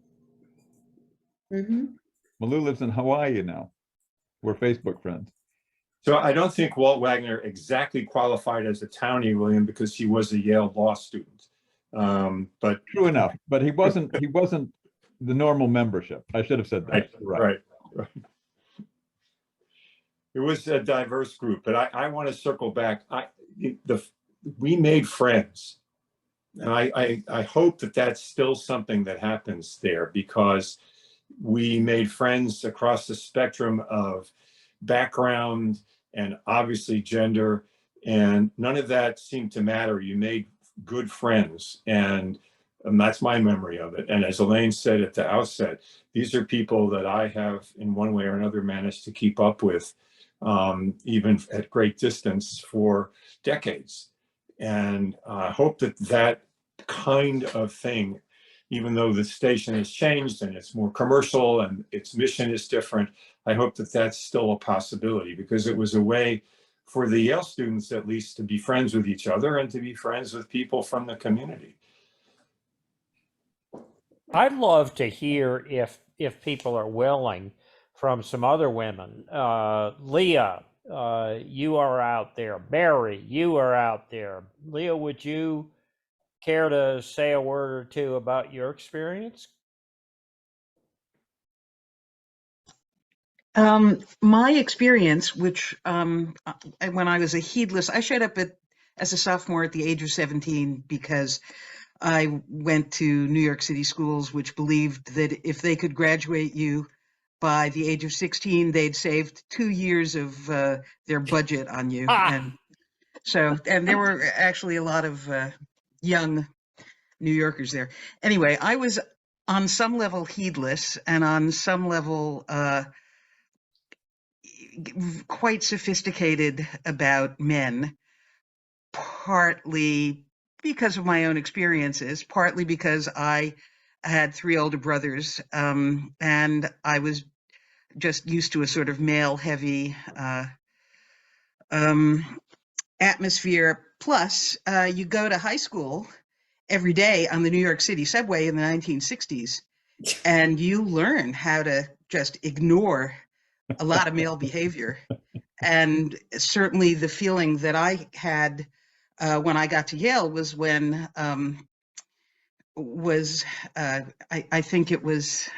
Malou lives in Hawaii now. We're Facebook friends. So I don't think Walt Wagner exactly qualified as a townie, William, because he was a Yale law student. But true enough, but he wasn't the normal membership. I should have said that. Right. It was a diverse group, but I want to circle back. We made friends, and I hope that that's still something that happens there, because we made friends across the spectrum of background and obviously gender, and none of that seemed to matter. You made good friends, and that's my memory of it. And as Elaine said at the outset, these are people that I have in one way or another managed to keep up with, even at great distance for decades. And I hope that that kind of thing, even though the station has changed and it's more commercial and its mission is different, I hope that that's still a possibility, because it was a way for the Yale students at least to be friends with each other and to be friends with people from the community. I'd love to hear if people are willing from some other women. Leah, you are out there. Barry, you are out there. Leah, would you care to say a word or two about your experience? My experience, which when I was a heedless, I showed up as a sophomore at the age of 17 because I went to New York City schools, which believed that if they could graduate you by the age of 16, they'd saved 2 years of their budget on you. And there were actually a lot of young New Yorkers there. Anyway, I was on some level heedless, and on some level, quite sophisticated about men, partly because of my own experiences, partly because I had 3 older brothers, and I was just used to a sort of male-heavy atmosphere. Plus, you go to high school every day on the New York City subway in the 1960s, and you learn how to just ignore a lot of male behavior. And certainly the feeling that I had when I got to Yale was when I think it was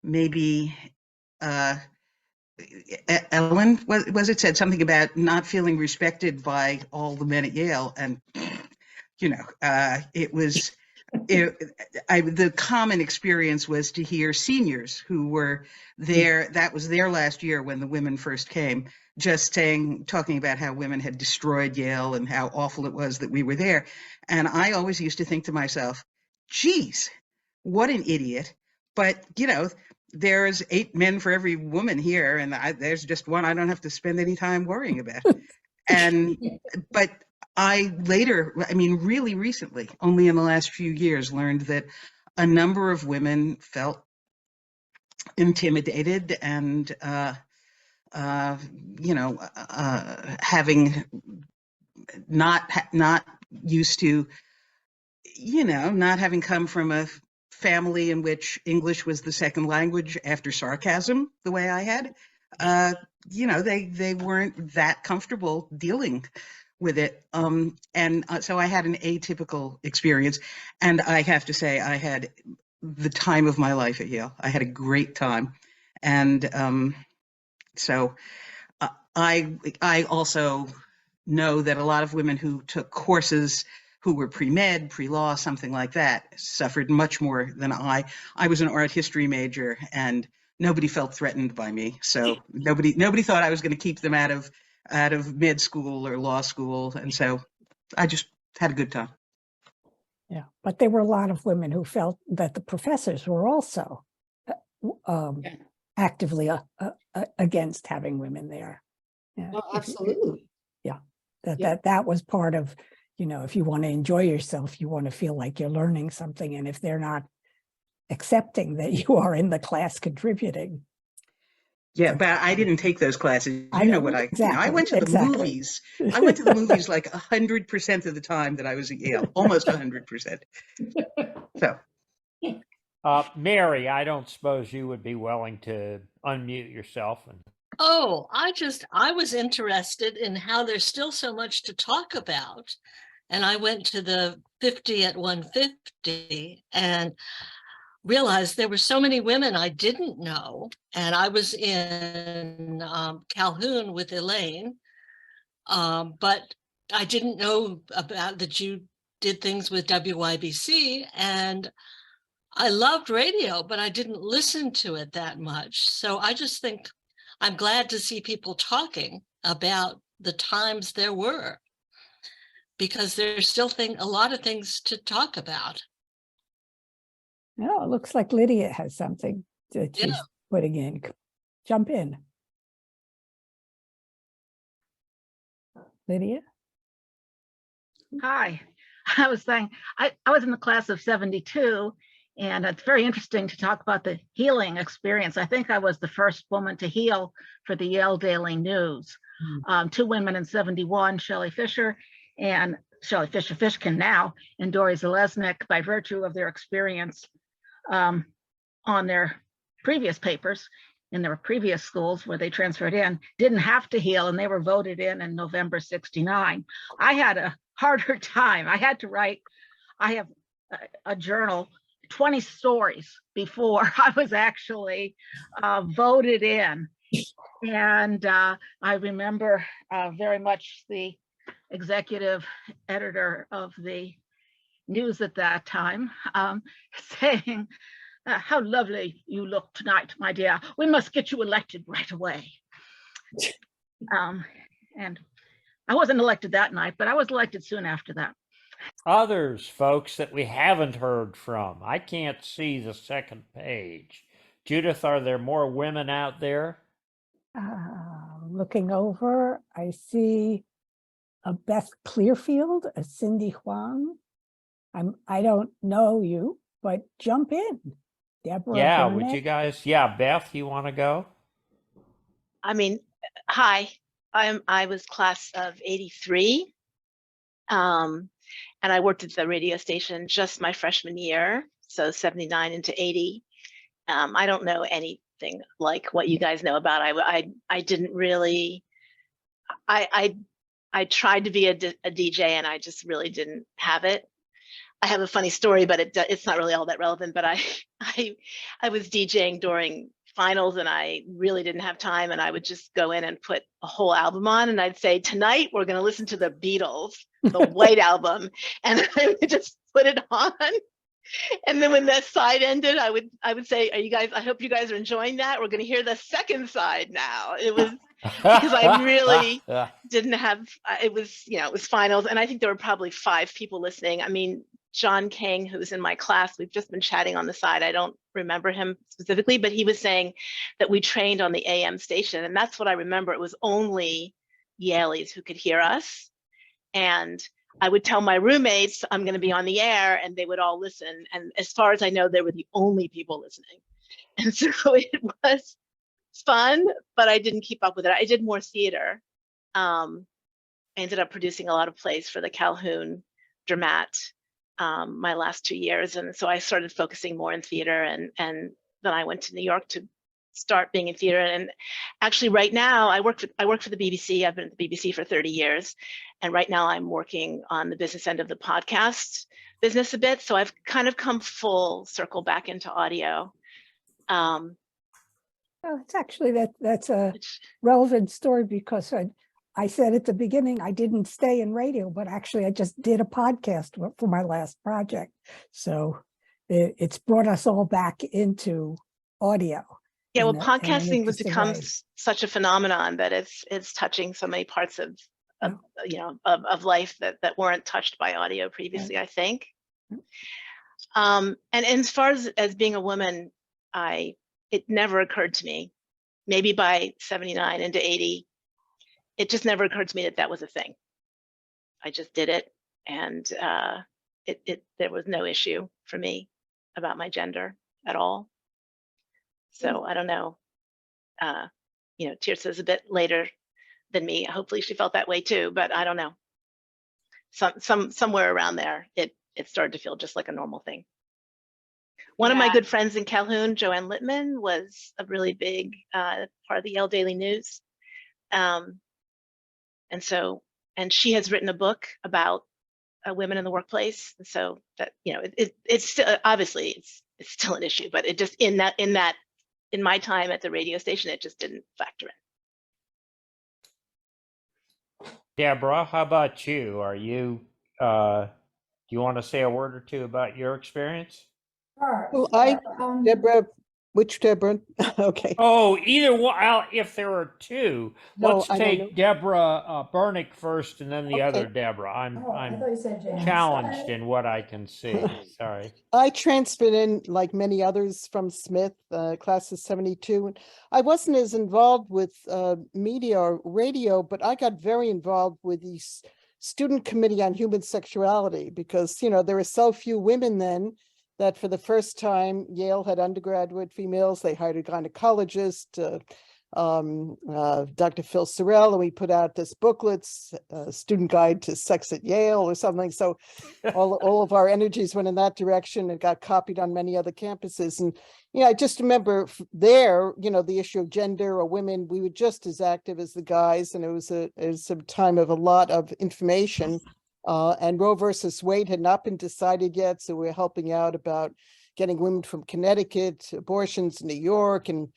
maybe Ellen, was it, said something about not feeling respected by all the men at Yale. And, you know, the common experience was to hear seniors who were there, that was their last year when the women first came, just talking about how women had destroyed Yale and how awful it was that we were there. And I always used to think to myself, geez, what an idiot. But, you know, there's 8 men for every woman here, and there's just one I don't have to spend any time worrying about. But I later, I mean, really recently, only in the last few years, learned that a number of women felt intimidated and, you know, having not used to, you know, not having come from a family in which English was the second language after sarcasm, the way I had, you know, they weren't that comfortable dealing with it. So I had an atypical experience. And I have to say, I had the time of my life at Yale. I had a great time. And so I also know that a lot of women who took courses who were pre-med, pre-law, something like that, suffered much more than I. I was an art history major, and nobody felt threatened by me. So nobody thought I was going to keep them out of med school or law school. And so I just had a good time. Yeah, but there were a lot of women who felt that the professors were also actively against having women there. Yeah. Oh, absolutely. Yeah, that was part of, you know, if you want to enjoy yourself, you want to feel like you're learning something. And if they're not accepting that you are in the class contributing. Yeah, but I didn't take those classes. I know what exactly, you know, I went to the movies. I went to the movies like 100% of the time that I was at Yale, almost 100%. So. Mary, I don't suppose you would be willing to unmute yourself and. Oh, I was interested in how there's still so much to talk about. And I went to the 50 at 150 and realized there were so many women I didn't know. And I was in Calhoun with Elaine, but I didn't know about that you did things with WYBC. And I loved radio, but I didn't listen to it that much. So I just think I'm glad to see people talking about the times there were, because there's still a lot of things to talk about. No, it looks like Lydia has something that she's putting in. Jump in. Lydia? Hi. I was saying, I was in the class of 72, and it's very interesting to talk about the healing experience. I think I was the first woman to heal for the Yale Daily News. 2 women in 71, Shelley Fisher-Fishkin now, and Dory Zalesnik, by virtue of their experience on their previous papers in their previous schools where they transferred in, didn't have to heal, and they were voted in November 69. I had a harder time. I had to write, I have a journal, 20 stories before I was actually voted in. And I remember very much the executive editor of the news at that time saying, how lovely you look tonight, my dear. We must get you elected right away. And I wasn't elected that night, but I was elected soon after that. Others, folks, that we haven't heard from. I can't see the second page. Judith, are there more women out there? Looking over, I see a Beth Clearfield, a Cindy Huang. I don't know you, but jump in. Deborah Yeah, Burnett. would you guys? Yeah, Beth, you want to go? I mean, hi, I was class of 83. And I worked at the radio station just my freshman year, so 79 into 80. I don't know anything like what you guys know about. I didn't really, I tried to be a DJ and I just really didn't have it. I have a funny story, but it's not really all that relevant, but I was DJing during finals and I really didn't have time, and I would just go in and put a whole album on, and I'd say, tonight we're going to listen to the Beatles, the White Album, and I would just put it on. And then when that side ended, I would say, I hope you guys are enjoying that. We're going to hear the second side now. It was because I really didn't have, it was finals. And I think there were probably 5 people listening. I mean, John King, who's in my class, we've just been chatting on the side. I don't remember him specifically, but he was saying that we trained on the AM station. And that's what I remember. It was only Yaleys who could hear us. And I would tell my roommates, I'm going to be on the air, and they would all listen. And as far as I know, they were the only people listening. And so it was fun, but I didn't keep up with it. I did more theater. I ended up producing a lot of plays for the Calhoun Dramat my last 2 years. And so I started focusing more in theater, and then I went to New York to start being in theater. And actually right now I work for the BBC. I've been at the BBC for 30 years. And right now I'm working on the business end of the podcast business a bit. So I've kind of come full circle back into audio. Oh, it's actually that's a relevant story, because I said at the beginning, I didn't stay in radio, but actually I just did a podcast for my last project. So it's brought us all back into audio. Yeah, well, podcasting has become such a phenomenon that it's touching so many parts of life that weren't touched by audio previously, I think. And as far as being a woman, it never occurred to me, maybe by 79 into 80, it just never occurred to me that was a thing. I just did it, and there was no issue for me about my gender at all. So I don't know, Tirsa's a bit later than me. Hopefully she felt that way too, but I don't know. Somewhere around there, it started to feel just like a normal thing. One of my good friends in Calhoun, Joanne Littman, was a really big part of the Yale Daily News. And she has written a book about women in the workplace. And so that, it's still, obviously it's still an issue, but it just in my time at the radio station, it just didn't factor in. Deborah, how about you? Are you, do you want to say a word or two about your experience? Well, Deborah, which Deborah? Okay. Oh, either one. If there are two, No, let's I don't know. take Deborah Burnick first, and then the other Deborah. I'm challenged in what I can see. Sorry. I transferred in, like many others, from Smith, class of 72. I wasn't as involved with media or radio, but I got very involved with the Student Committee on Human Sexuality, because, there were so few women then that for the first time, Yale had undergraduate females. They hired a gynecologist, Dr. Phil Sorrell, and we put out this booklet, Student Guide to Sex at Yale or something. So all of our energies went in that direction and got copied on many other campuses. And, I just remember there, the issue of gender or women, we were just as active as the guys. And it was a time of a lot of information. And Roe versus Wade had not been decided yet, so we're helping out about getting women from Connecticut, abortions in New York, and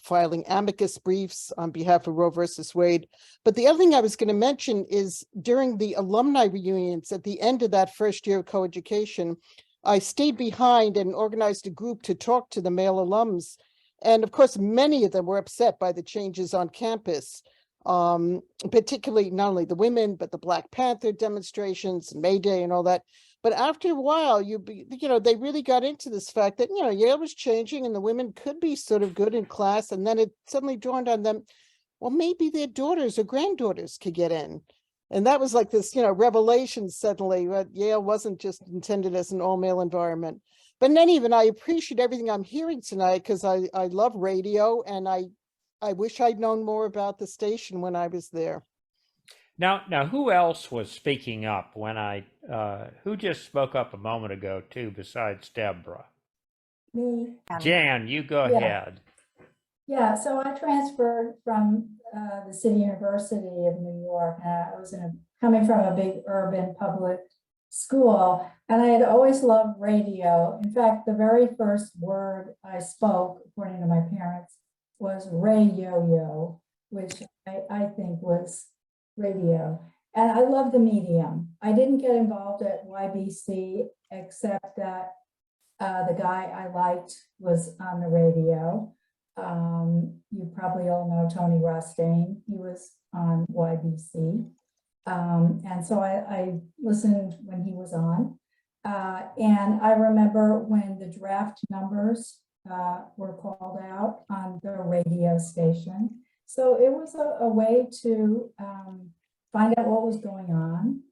filing amicus briefs on behalf of Roe versus Wade. But the other thing I was going to mention is during the alumni reunions at the end of that first year of coeducation, I stayed behind and organized a group to talk to the male alums. And of course, many of them were upset by the changes on campus. Particularly not only the women, but the Black Panther demonstrations, May Day and all that. But after a while, they really got into this fact that, Yale was changing and the women could be sort of good in class. And then it suddenly dawned on them, well, maybe their daughters or granddaughters could get in. And that was like this, revelation suddenly, that Yale wasn't just intended as an all-male environment. But in any event, I appreciate everything I'm hearing tonight because I love radio, and I wish I'd known more about the station when I was there. Now, who else was speaking up when who just spoke up a moment ago too, besides Deborah? Me. Jan, you go ahead. Yeah, so I transferred from the City University of New York. I was coming from a big urban public school, and I had always loved radio. In fact, the very first word I spoke, according to my parents, was radio, which I think was radio. And I love the medium. I didn't get involved at YBC except that the guy I liked was on the radio. You probably all know Tony Rostain. He was on YBC. And so I listened when he was on. And I remember when the draft numbers were called out on the radio station. So it was a way to find out what was going on.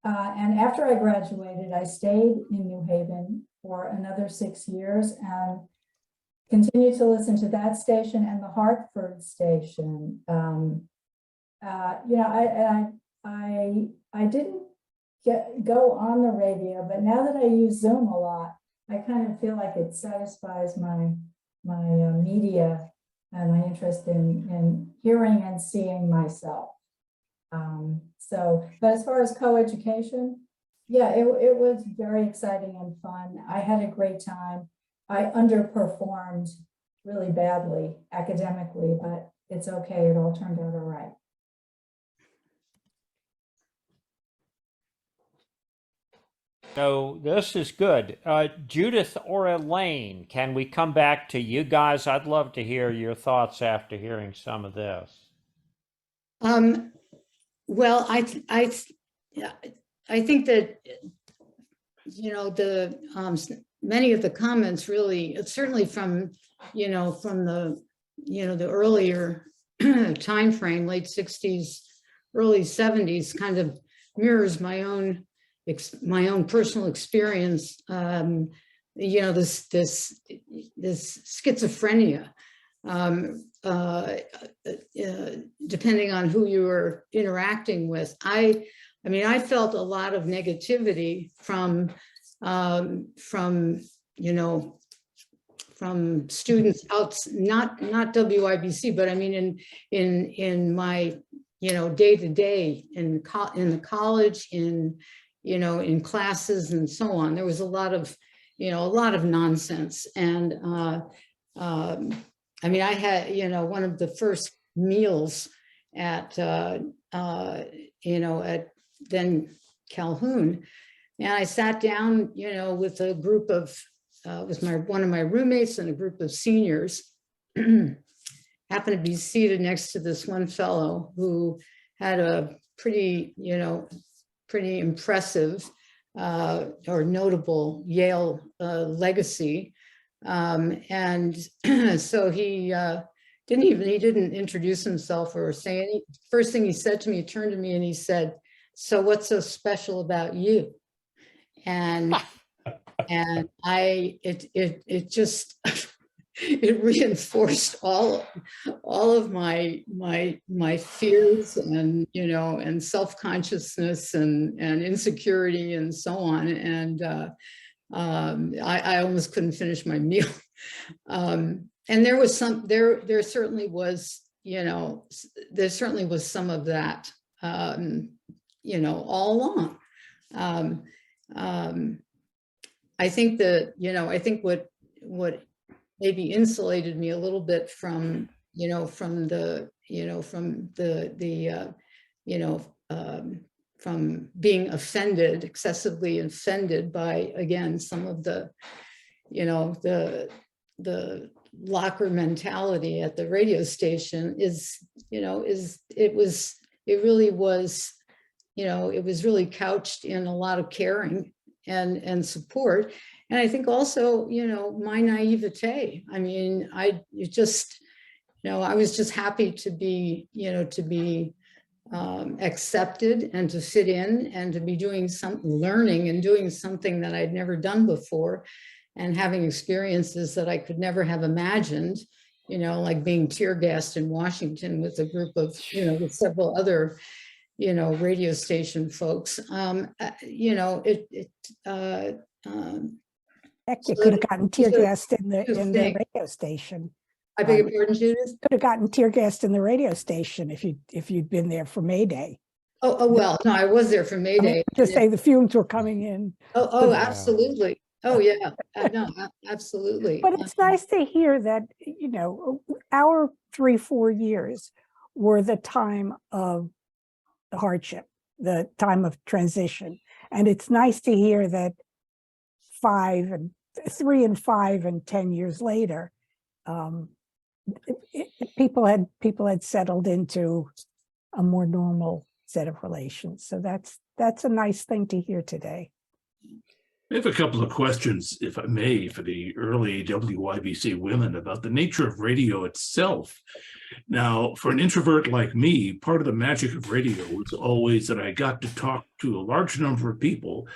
And after I graduated, I stayed in New Haven for another 6 years and continued to listen to that station and the Hartford station. I didn't go on the radio, but now that I use Zoom a lot, I kind of feel like it satisfies my media and my interest in hearing and seeing myself. But as far as co-education, yeah, it was very exciting and fun. I had a great time. I underperformed really badly academically, but it's okay. It all turned out all right. So this is good. Judith or Elaine, can we come back to you guys? I'd love to hear your thoughts after hearing some of this. Well, I think that, the many of the comments really, certainly from the earlier time frame, late 60s, early 70s, kind of mirrors my own personal experience. This schizophrenia, depending on who you were interacting with. I felt a lot of negativity from students out, not WYBC, but I mean in my day to day in the college, in classes and so on. There was a lot of nonsense. And I had one of the first meals at then Calhoun, and I sat down with a group of one of my roommates and a group of seniors. Happened to be seated next to this one fellow who had a pretty impressive or notable Yale legacy. And so he didn't introduce himself or say any. First thing he said to me, he turned to me and he said, "So what's so special about you?" And it just it reinforced all of my fears and self-consciousness and insecurity and so on. And I almost couldn't finish my meal. And there certainly was some of that, all along. I think that, what maybe insulated me a little bit from being excessively offended by, again, some of the locker mentality at the radio station it was really couched in a lot of caring and support. And I think also, you know, my naivete. I mean, I was just happy to be, you know, to be accepted and to fit in and to be doing learning and doing something that I'd never done before, and having experiences that I could never have imagined, you know, like being tear gassed in Washington with a group of, you know, with several other, you know, radio station folks. You know, Heck, you could have gotten tear gassed in the radio station. I beg your pardon, Judith? Could have gotten tear gassed in the radio station if you'd been there for May Day. Oh well, no, I was there for May Day. Just say the fumes were coming in. Oh, absolutely. Oh yeah, no, absolutely. But it's nice to hear that, you know, our 3-4 years were the time of the hardship, the time of transition. And it's nice to hear that 3 and 5 and 10 years later, people had settled into a more normal set of relations. So that's a nice thing to hear today. I have a couple of questions, if I may, for the early WYBC women about the nature of radio itself. Now, for an introvert like me, part of the magic of radio was always that I got to talk to a large number of people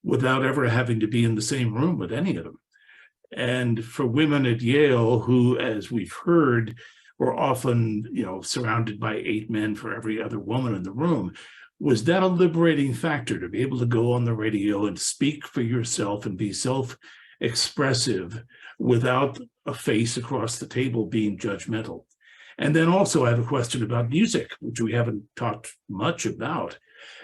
without ever having to be in the same room with any of them. And for women at Yale, who, as we've heard, were often, you know, surrounded by 8 men for every other woman in the room, was that a liberating factor to be able to go on the radio and speak for yourself and be self-expressive without a face across the table being judgmental? And then also I have a question about music, which we haven't talked much about.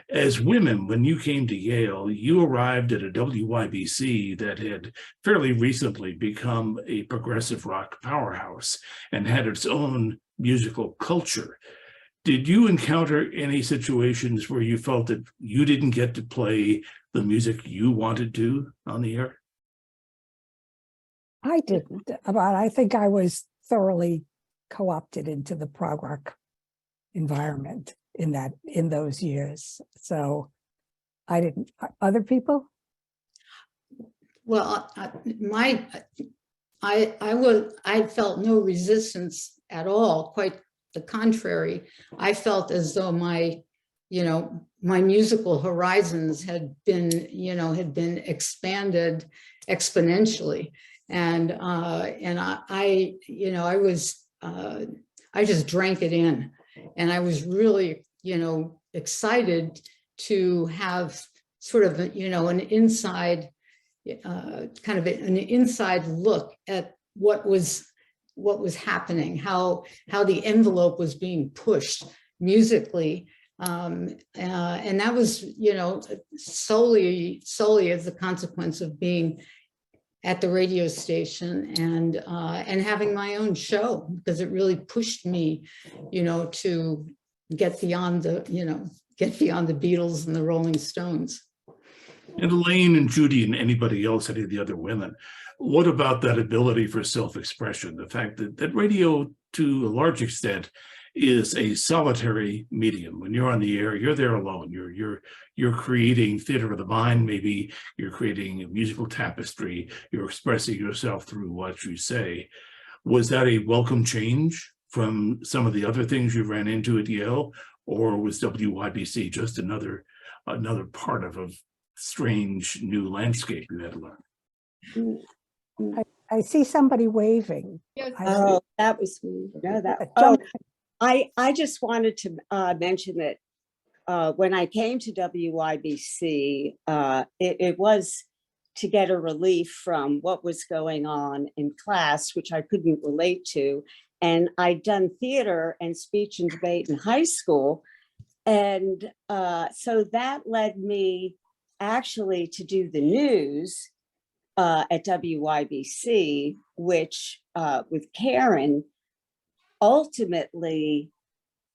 As women, when you came to Yale, you arrived at a WYBC that had fairly recently become a progressive rock powerhouse and had its own musical culture. Did you encounter any situations where you felt that you didn't get to play the music you wanted to on the air? I didn't, but I think I was thoroughly co-opted into the prog rock environment in those years. So I didn't. Other people? Well, I felt no resistance at all. Quite the contrary. I felt as though my musical horizons had been expanded exponentially, and I just drank it in, and I was really excited to have sort of an inside an inside look at what was happening, how the envelope was being pushed musically, and that was solely as a consequence of being at the radio station and having my own show, because it really pushed me to get beyond the Beatles and the Rolling Stones. And Elaine and Judy and anybody else, any of the other women, what about that ability for self-expression? The fact that radio, to a large extent, is a solitary medium. When you're on the air, you're there alone. You're creating theater of the mind. Maybe you're creating a musical tapestry. You're expressing yourself through what you say. Was that a welcome change from some of the other things you ran into at Yale, or was WYBC just another part of a strange new landscape you had to learn? I see somebody waving. Oh, that was me. No, that. I just wanted to mention that when I came to WYBC, it was to get a relief from what was going on in class, which I couldn't relate to. And I'd done theater and speech and debate in high school. And so that led me actually to do the news at WYBC, which with Karen, ultimately,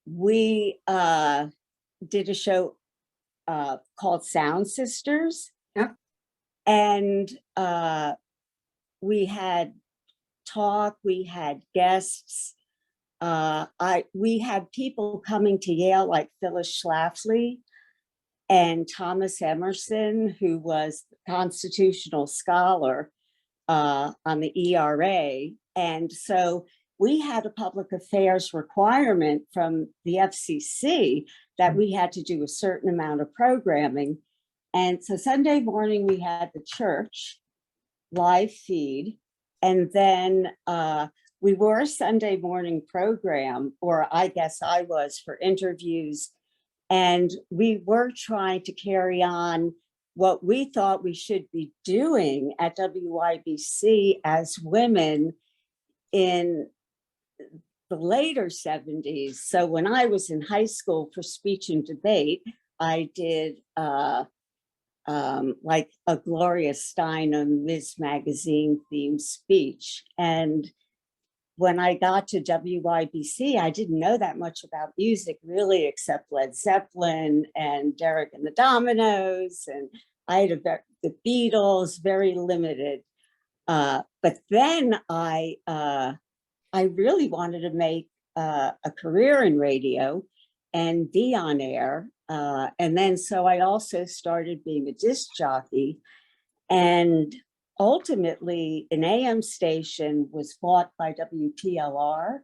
we did a show called Sound Sisters. Yep. And we had talk, we had guests. We had people coming to Yale like Phyllis Schlafly. and Thomas Emerson, who was the constitutional scholar on the ERA. And so we had a public affairs requirement from the FCC that we had to do a certain amount of programming. And so Sunday morning, we had the church live feed. And then we were a Sunday morning program, or I guess I was, for interviews. And we were trying to carry on what we thought we should be doing at WYBC as women in the later 70s. So when I was in high school for speech and debate, I did like a Gloria Steinem Ms. Magazine themed speech. And when I got to WYBC, I didn't know that much about music really, except Led Zeppelin and Derek and the Dominoes. And I had the Beatles, very limited. But then I really wanted to make a career in radio and be on air. And then so I also started being a disc jockey, and ultimately an AM station was bought by WPLR,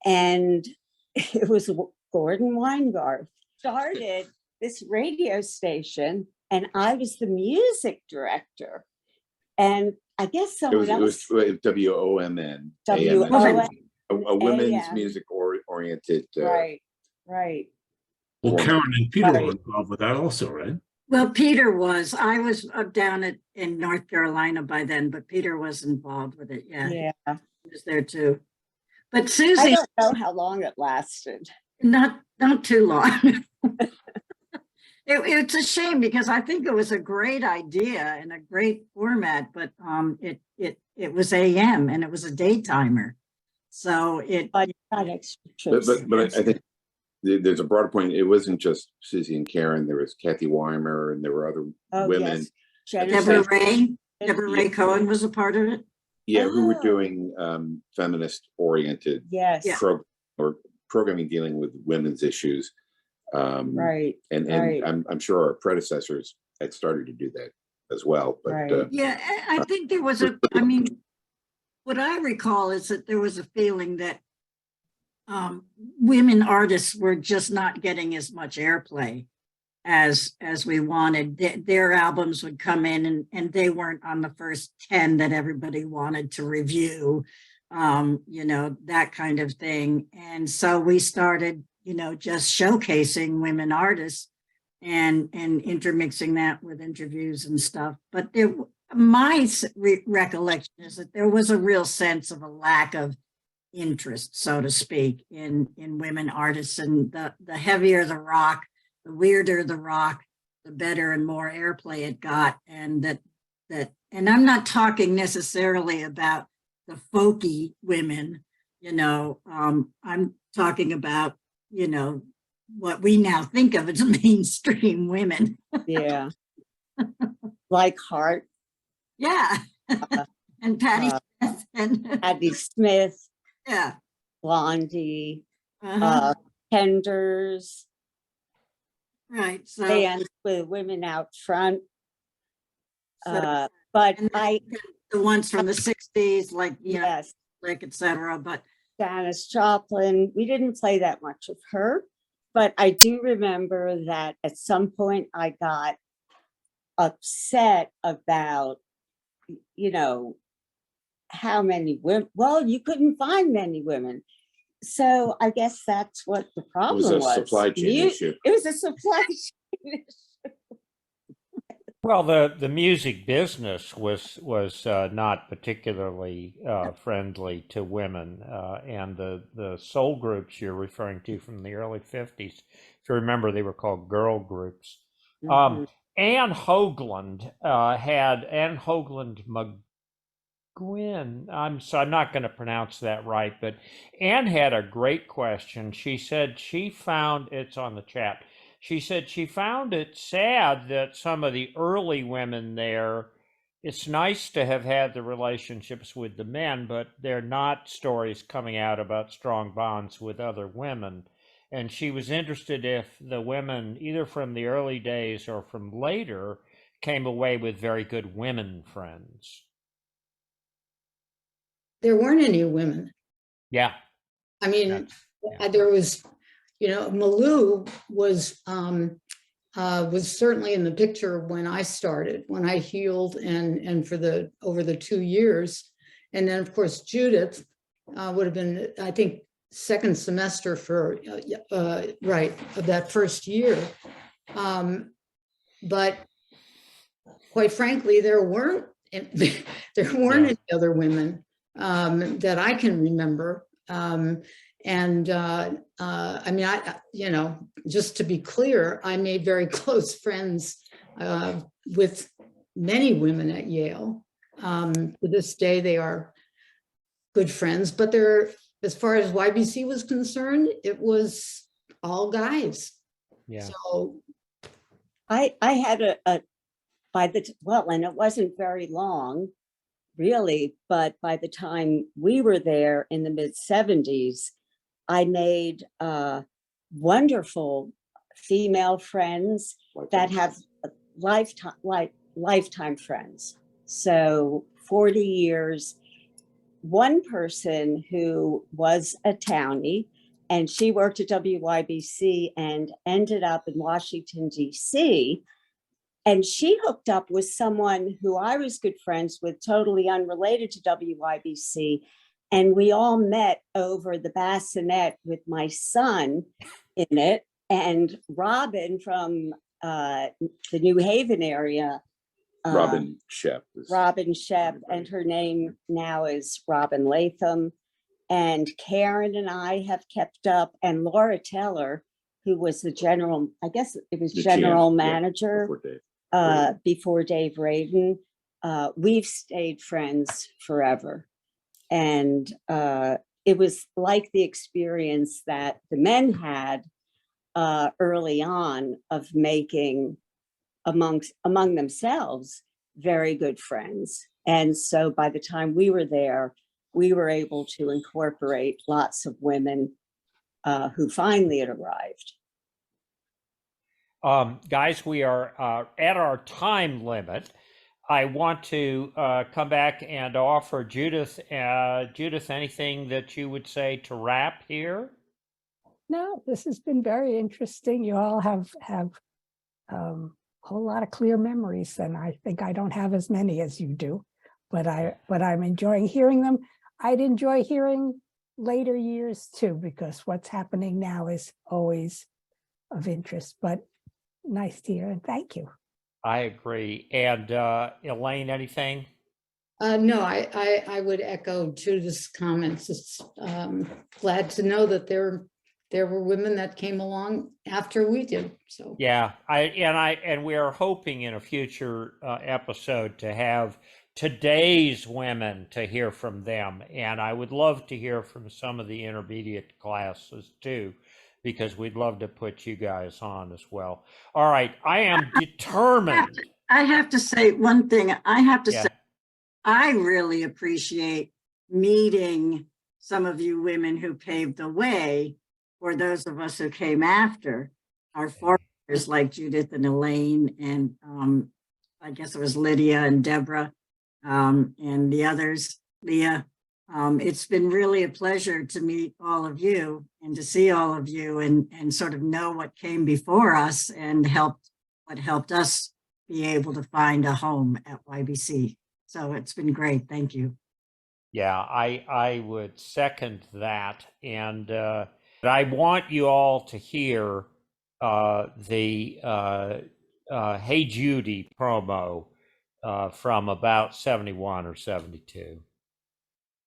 and it was Gordon Weingarth started this radio station, and I was the music director. And I guess someone else. It was WOMN. WOMN. A women's music oriented. Right. Well, Karen and Peter were involved with that also, right? Well, Peter was. I was up down in North Carolina by then, but Peter was involved with it. Yeah. He was there too. But Susie, I don't know how long it lasted. Not too long. It's a shame because I think it was a great idea and a great format, but it was AM and it was a daytimer. So but I think there's a broader point. It wasn't just Susie and Karen. There was Kathy Weimer, and there were other women. Yes. Deborah Ray Cohen was a part of it. Yeah, who were doing feminist-oriented or programming dealing with women's issues. And I'm sure our predecessors had started to do that as well. But yeah, I think there was what I recall is that there was a feeling that women artists were just not getting as much airplay as we wanted. Their albums would come in and they weren't on the first 10 that everybody wanted to review, that kind of thing. And so we started, just showcasing women artists and intermixing that with interviews and stuff. But my recollection is that there was a real sense of a lack of interest, so to speak, in women artists, and the heavier the rock, the weirder the rock, the better and more airplay it got. And and I'm not talking necessarily about the folky women, I'm talking about, what we now think of as mainstream women. Yeah. Like Hart. Yeah. And Patti Smith. And Patti Smith. Yeah. Blondie. Kenders. Right. So bands with women out front. So, but the ones from the 60s, like, like etc. But Janis Joplin, we didn't play that much of her, but I do remember that at some point I got upset about, how many women. Well, you couldn't find many women. So I guess that's what the problem was. It was a supply chain issue. It was a supply chain issue. Well, the music business was not particularly friendly to women, and the soul groups you're referring to from the early 50s, if you remember, they were called girl groups. Anne Hoagland McGuinn. I'm not going to pronounce that right, but Anne had a great question. She said she found, it's on the chat. She said she found it sad that some of the early women there, it's nice to have had the relationships with the men, but they're not stories coming out about strong bonds with other women. and she was interested if the women, either from the early days or from later, came away with very good women friends. There weren't any women. Yeah. I mean, there was, Malou was certainly in the picture when I started, when I healed and over the 2 years. And then of course, Judith would have been, I think, second semester for, of that first year. But quite frankly, there weren't any other women that I can remember. I mean, just to be clear, I made very close friends with many women at Yale. To this day, they are good friends, but as far as YBC was concerned, it was all guys. Yeah. So I had and it wasn't very long, really, but by the time we were there in the mid-70s, I made wonderful female friends that have lifetime friends. So 40 years, one person who was a townie, and she worked at WYBC and ended up in Washington, D.C., and she hooked up with someone who I was good friends with, totally unrelated to WYBC. And we all met over the bassinet with my son in it. And Robin from the New Haven area. Robin Shep. And her name now is Robin Latham. And Karen and I have kept up. And Laura Teller, who was the general manager. Before Dave Radin, we've stayed friends forever. And it was like the experience that the men had early on of making among themselves very good friends. And so by the time we were there, we were able to incorporate lots of women who finally had arrived. Guys, we are at our time limit. I want to come back and offer Judith, anything that you would say to wrap here? No, this has been very interesting. You all have a whole lot of clear memories, and I think I don't have as many as you do, but I'm enjoying hearing them. I'd enjoy hearing later years too, because what's happening now is always of interest, but nice to hear, and thank you. I agree. And Elaine, anything? No, I would echo Judith's comments. It's glad to know that there were women that came along after we did. So yeah, and we are hoping in a future episode to have today's women to hear from them, and I would love to hear from some of the intermediate classes too, because we'd love to put you guys on as well. All right, I am determined. I have to say one thing. Say, I really appreciate meeting some of you women who paved the way for those of us who came after. Our forerunners like Judith and Elaine, and I guess it was Lydia and Deborah, and the others, Leah. It's been really a pleasure to meet all of you and to see all of you and sort of know what came before us and what helped us be able to find a home at YBC. So it's been great. Thank you. Yeah, I would second that. And I want you all to hear the Hey Judy promo from about 71 or 72.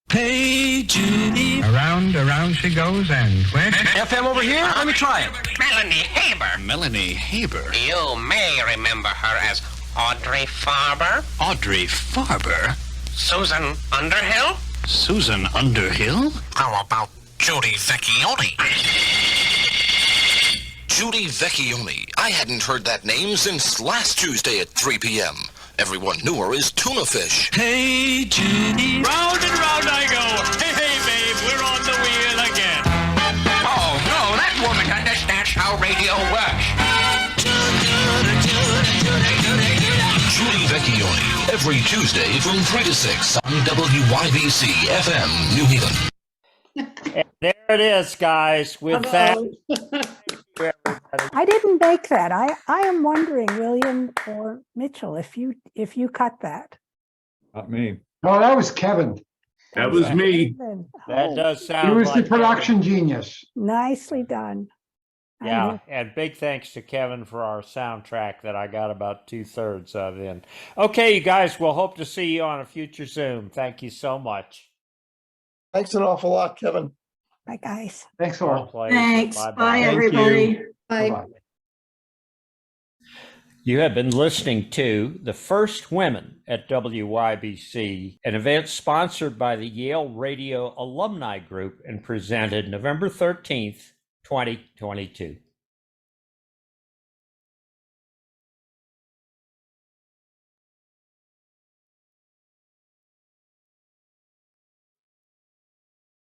Hey Judy. Around she goes, and when FM over here, let me try it. Melanie Haber. Melanie Haber. You may remember her as Audrey Farber. Audrey Farber. Susan Underhill. Susan Underhill. How about Judy Vecchione? Judy Vecchione. I hadn't heard that name since last Tuesday at 3 p.m. Everyone knew her as Tuna Fish. Hey, Judy. Round and round I go. Hey, babe, we're on the wheel again. Oh, no, that woman how radio works. Judith Vecchione, every Tuesday from 3 to 6 on WYBC FM, New Haven. And there it is, guys. With that, I didn't make that. I am wondering, William or Mitchell, if you cut that. Not me. Oh, that was Kevin. That was me. that does sound He was like the production genius. Nicely done. Yeah, and big thanks to Kevin for our soundtrack that I got about 2/3 of in. Okay, you guys, we'll hope to see you on a future Zoom. Thank you so much. Thanks an awful lot, Kevin. Bye, guys. Thanks all. Thanks. Bye-bye. Bye, Thank everybody. Bye. You have been listening to The First Women at WYBC, an event sponsored by the Yale Radio Alumni Group and presented November 13th, 2022.